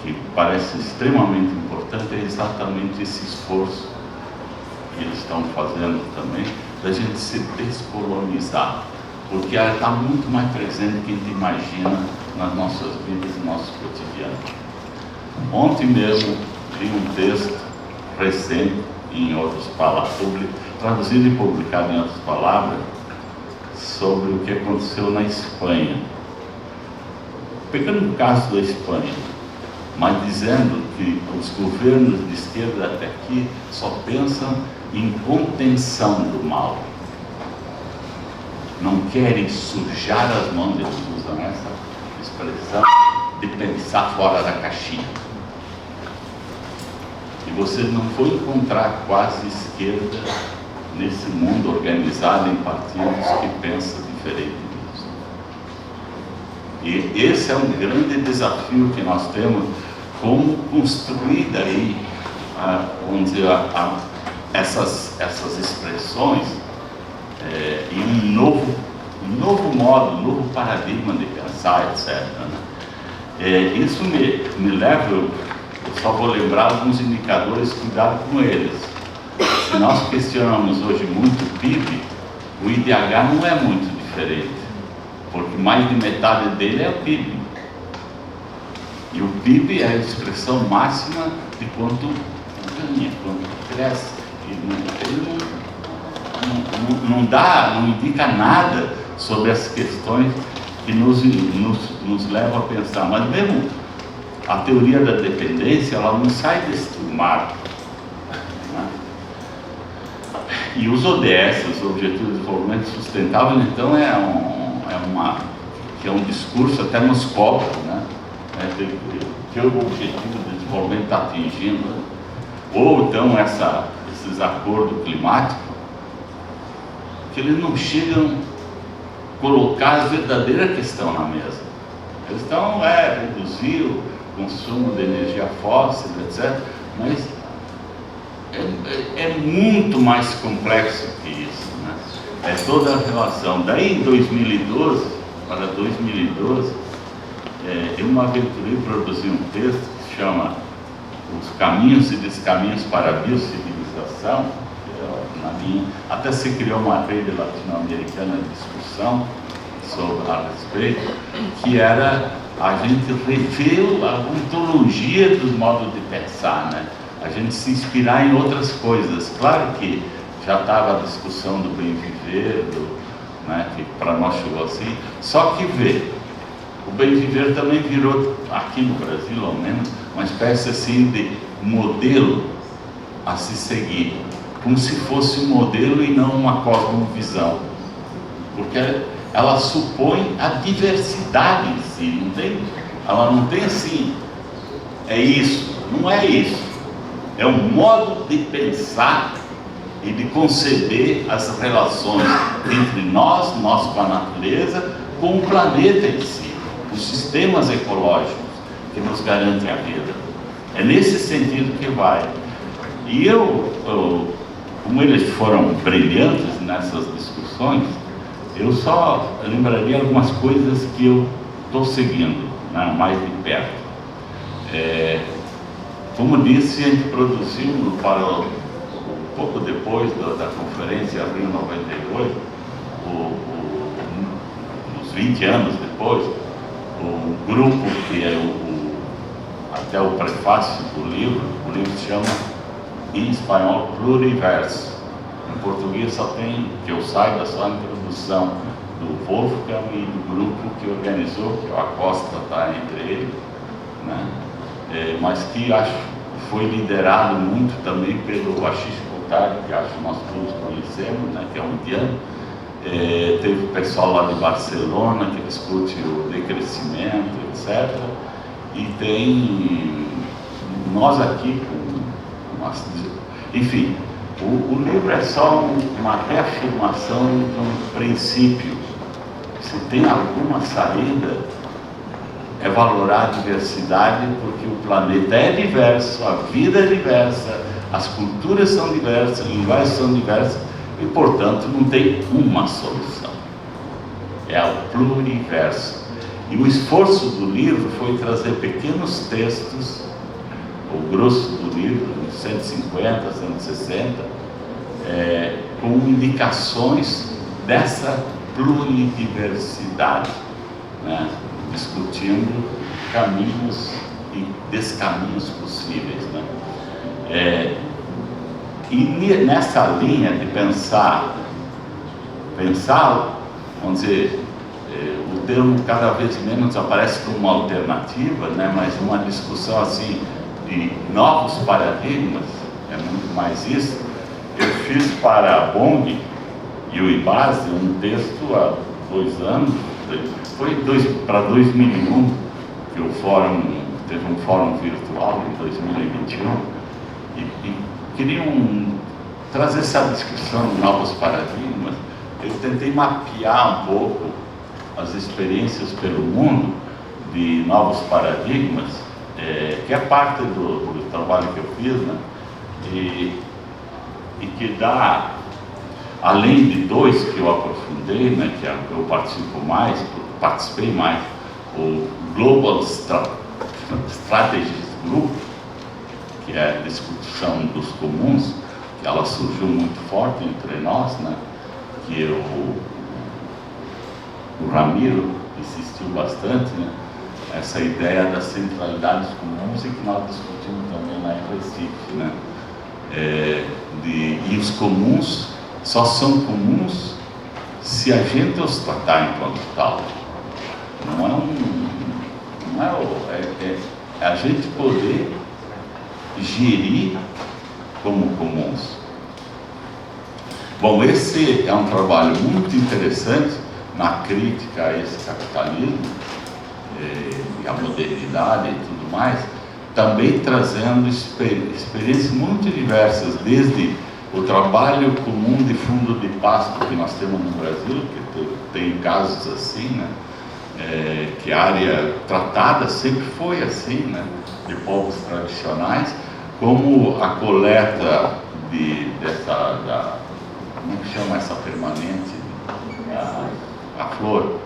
que parece extremamente importante, é exatamente esse esforço que eles estão fazendo também, da gente se descolonizar, porque ela está muito mais presente do que a gente imagina nas nossas vidas e nossos cotidianos. Ontem mesmo li um texto recente, em outras palavras, traduzido e publicado em outras palavras, sobre o que aconteceu na Espanha. Pegando o caso da Espanha, mas dizendo que os governos de esquerda até aqui só pensam em contenção do mal. Não querem sujar as mãos, eles usam essa expressão, de pensar fora da caixinha. E você não vai encontrar quase esquerda nesse mundo organizado em partidos que pensam diferente disso. E esse é um grande desafio que nós temos, como construir daí, vamos dizer, essas expressões em um novo modo, um novo paradigma de pensar, etc. Né? Isso me leva, eu só vou lembrar alguns indicadores, cuidado com eles. Se nós questionamos hoje muito o PIB, o IDH não é muito diferente, porque mais de metade dele é o PIB. E o PIB é a expressão máxima de quanto ganha, quanto cresce. Ele não indica nada sobre as questões que nos levam a pensar. Mas mesmo a teoria da dependência, ela não sai desse marco. Né? E os ODS, os Objetivos de Desenvolvimento Sustentável, então que é um discurso até nos cobra, né? Que o objetivo de desenvolvimento está atingindo, né? Ou então esses acordos climáticos, que eles não chegam a colocar a verdadeira questão na mesa. A questão é reduzir o consumo de energia fóssil, etc. Mas é muito mais complexo que isso, né? É toda a relação. Daí em 2012, para 2012, eu me aventurei a produzir um texto que se chama Os Caminhos e Descaminhos para a Biocivilização. Até se criou uma rede latino-americana de discussão a respeito, que era a gente rever a ontologia do modo de pensar, né? A gente se inspirar em outras coisas. Claro que já estava a discussão do bem viver, né, que para nós chegou assim, só que o bem viver também virou, aqui no Brasil ao menos, uma espécie assim de modelo a se seguir, como se fosse um modelo e não uma cosmovisão, porque ela supõe a diversidade em si, ela não tem assim, é isso, não é isso, é um modo de pensar e de conceber as relações entre nós com a natureza, com o planeta em si, os sistemas ecológicos que nos garantem a vida. É nesse sentido que vai. E como eles foram brilhantes nessas discussões, eu só lembraria algumas coisas que eu estou seguindo, né, mais de perto. Como disse, a gente produziu pouco depois da conferência Rio 92, uns 20 anos depois, o grupo que é até o prefácio do livro, o livro se chama, em espanhol, Pluriverso. Em português só tem, que eu saiba, só a introdução do Wolfgang e do grupo que organizou, que o Acosta está entre eles, né? Mas que acho que foi liderado muito também pelo Ashish Kothari, que acho que nós todos conhecemos, né? Que é um indiano. Teve o pessoal lá de Barcelona que discute o decrescimento, etc. E tem nós aqui, enfim, o livro é só uma reafirmação de um princípio. Se tem alguma saída, é valorar a diversidade, porque o planeta é diverso, a vida é diversa, as culturas são diversas, as linguagens são diversas, e portanto não tem uma solução. É o pluriverso. E o esforço do livro foi trazer pequenos textos, o grosso do livro, 150, 160, com indicações dessa pluridiversidade, né? Discutindo caminhos e descaminhos possíveis, né? E nessa linha de pensar, vamos dizer, o termo cada vez menos aparece como uma alternativa, né? Mas uma discussão assim de novos paradigmas, é muito mais isso. Eu fiz para a BONG e o IBASE um texto há 2 anos, foi para 2001, que o fórum teve um fórum virtual em 2021, e queriam trazer essa discussão de novos paradigmas. Eu tentei mapear um pouco as experiências pelo mundo de novos paradigmas, que é parte do trabalho que eu fiz, né? E que dá, além de 2 que eu aprofundei, né, que eu participei mais, o Global Strategies Group, que é a discussão dos comuns, que ela surgiu muito forte entre nós, né, que o Ramiro insistiu bastante, né, essa ideia das centralidades comuns, e que nós discutimos também lá em Recife, né, e os comuns só são comuns se a gente os tratar enquanto tal. É a gente poder gerir como comuns. Bom, esse é um trabalho muito interessante na crítica a esse capitalismo e a modernidade e tudo mais, também trazendo experiências muito diversas, desde o trabalho comum de fundo de pasto que nós temos no Brasil, que tem casos assim, né? Que a área tratada sempre foi assim, né? De povos tradicionais, como a coleta como que chama essa permanente? A flor.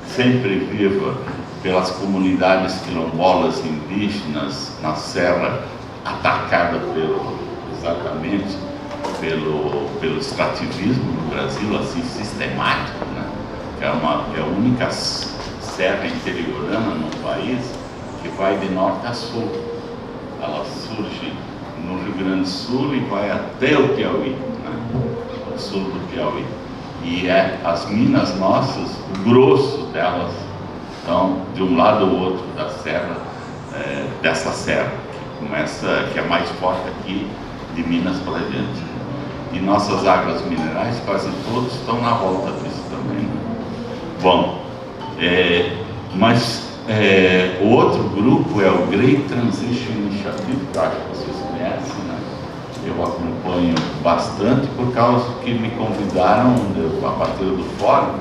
Sempre viva, pelas comunidades quilombolas indígenas na serra, atacada exatamente pelo extrativismo no Brasil, assim, sistemático, né? Que é a única serra interiorana no país que vai de norte a sul. Ela surge no Rio Grande do Sul e vai até o Piauí, né? O sul do Piauí. E as minas nossas, o grosso delas, estão de um lado ou outro da serra, dessa serra, que é mais forte aqui, de Minas para diante. E nossas águas minerais, quase todos, estão na volta disso também, né? Bom, o outro grupo é o Great Transition Initiative, que eu acho que vocês conhecem, né? Eu acompanho bastante por causa que me convidaram a partir do fórum,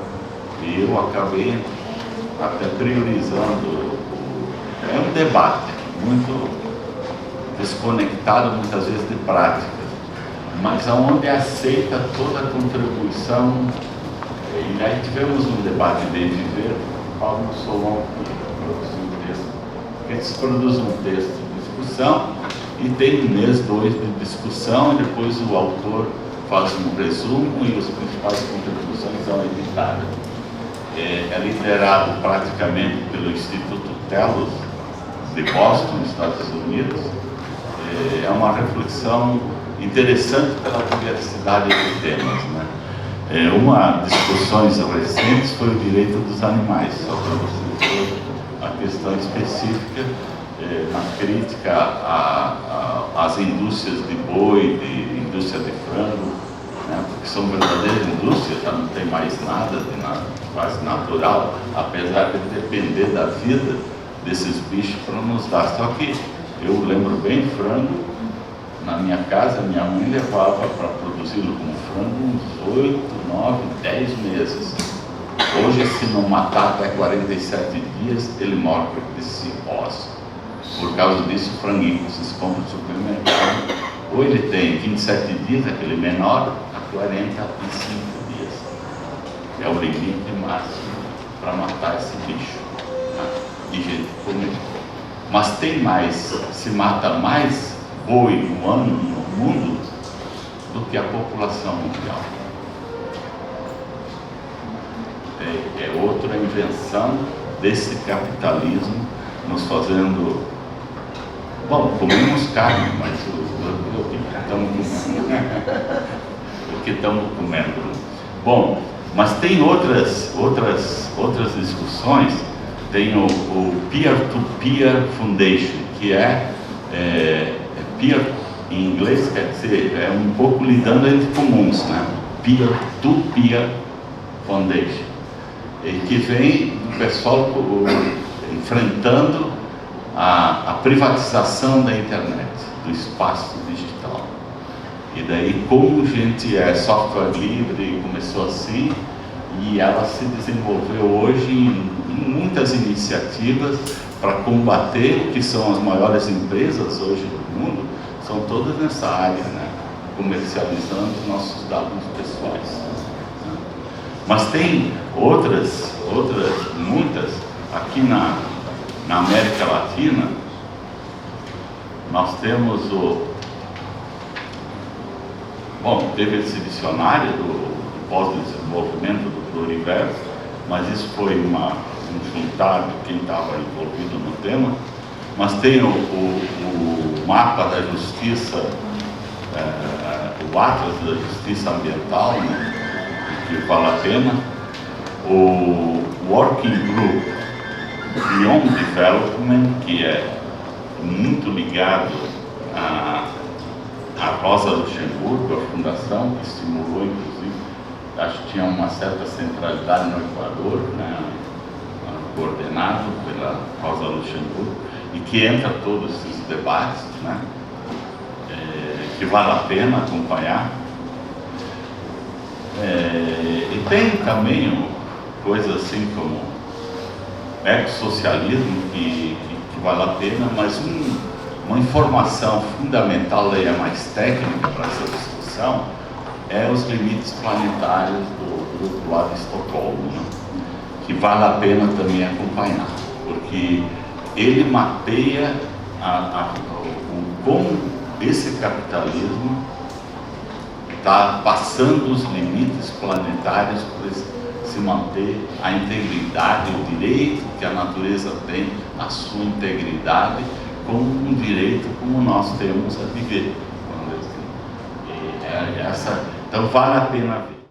e eu acabei até priorizando. É um debate muito desconectado muitas vezes de práticas, mas onde aceita toda a contribuição. E aí tivemos um debate de viver, Paulo Solon produziu um texto, eles produzem um texto de discussão e tem um mês, 2 de discussão, e depois o autor faz um resumo e as principais contribuições são editadas. É liderado praticamente pelo Instituto Telos de Boston, nos Estados Unidos. É uma reflexão interessante pela diversidade de temas, né? Uma das discussões recentes foi o direito dos animais, só para vocês verem a questão específica na crítica às indústrias de boi, de indústria de frango, né? Porque são verdadeiras indústrias, já não tem mais nada quase natural, apesar de depender da vida desses bichos para nos dar. Só que eu lembro bem, frango, na minha casa, minha mãe levava para produzi-lo como frango uns 8, 9, 10 meses. Hoje, se não matar até 47 dias, ele morre de cirrose. Por causa disso, o franguinho que vocês compram no supermercado, ou ele tem 27 dias, aquele menor, a 45 dias. É o limite máximo para matar esse bicho, né? E gente comer. Mas tem mais, se mata mais boi no ano no mundo que a população mundial. É outra invenção desse capitalismo nos fazendo... Bom, comemos carne, mas o que estamos comendo? Bom, mas tem outras discussões. Tem o Peer-to-Peer Foundation, que peer em inglês quer dizer, é um pouco lidando entre comuns, né? Peer-to-Peer Foundation, e que vem do pessoal enfrentando a privatização da internet, do espaço digital. E daí, como a gente é software livre, começou assim, e ela se desenvolveu hoje em muitas iniciativas para combater o que são as maiores empresas hoje do mundo, são todas nessa área, né? Comercializando nossos dados pessoais. Mas tem outras, muitas, aqui na América Latina, nós temos teve esse dicionário do pós-desenvolvimento do pluriverso, mas isso foi um juntar de quem estava envolvido no tema. Mas tem o mapa da justiça, o Atlas da Justiça Ambiental, né, que vale a pena, o Working Group Beyond Development, que é muito ligado à Rosa Luxemburgo, a fundação que estimulou, inclusive, acho que tinha uma certa centralidade no Equador, né, coordenado pela Rosa Luxemburgo, e que entra todos esses debates, né, que vale a pena acompanhar. E tem também coisas assim como ecossocialismo, que vale a pena, mas uma informação fundamental, daí é mais técnica para essa discussão, é os limites planetários do grupo lá de Estocolmo, né? Que vale a pena também acompanhar, porque ele mapeia como esse capitalismo está passando os limites planetários para se manter a integridade, o direito que a natureza tem, a sua integridade, como um direito como nós temos a viver. Então vale a pena ver.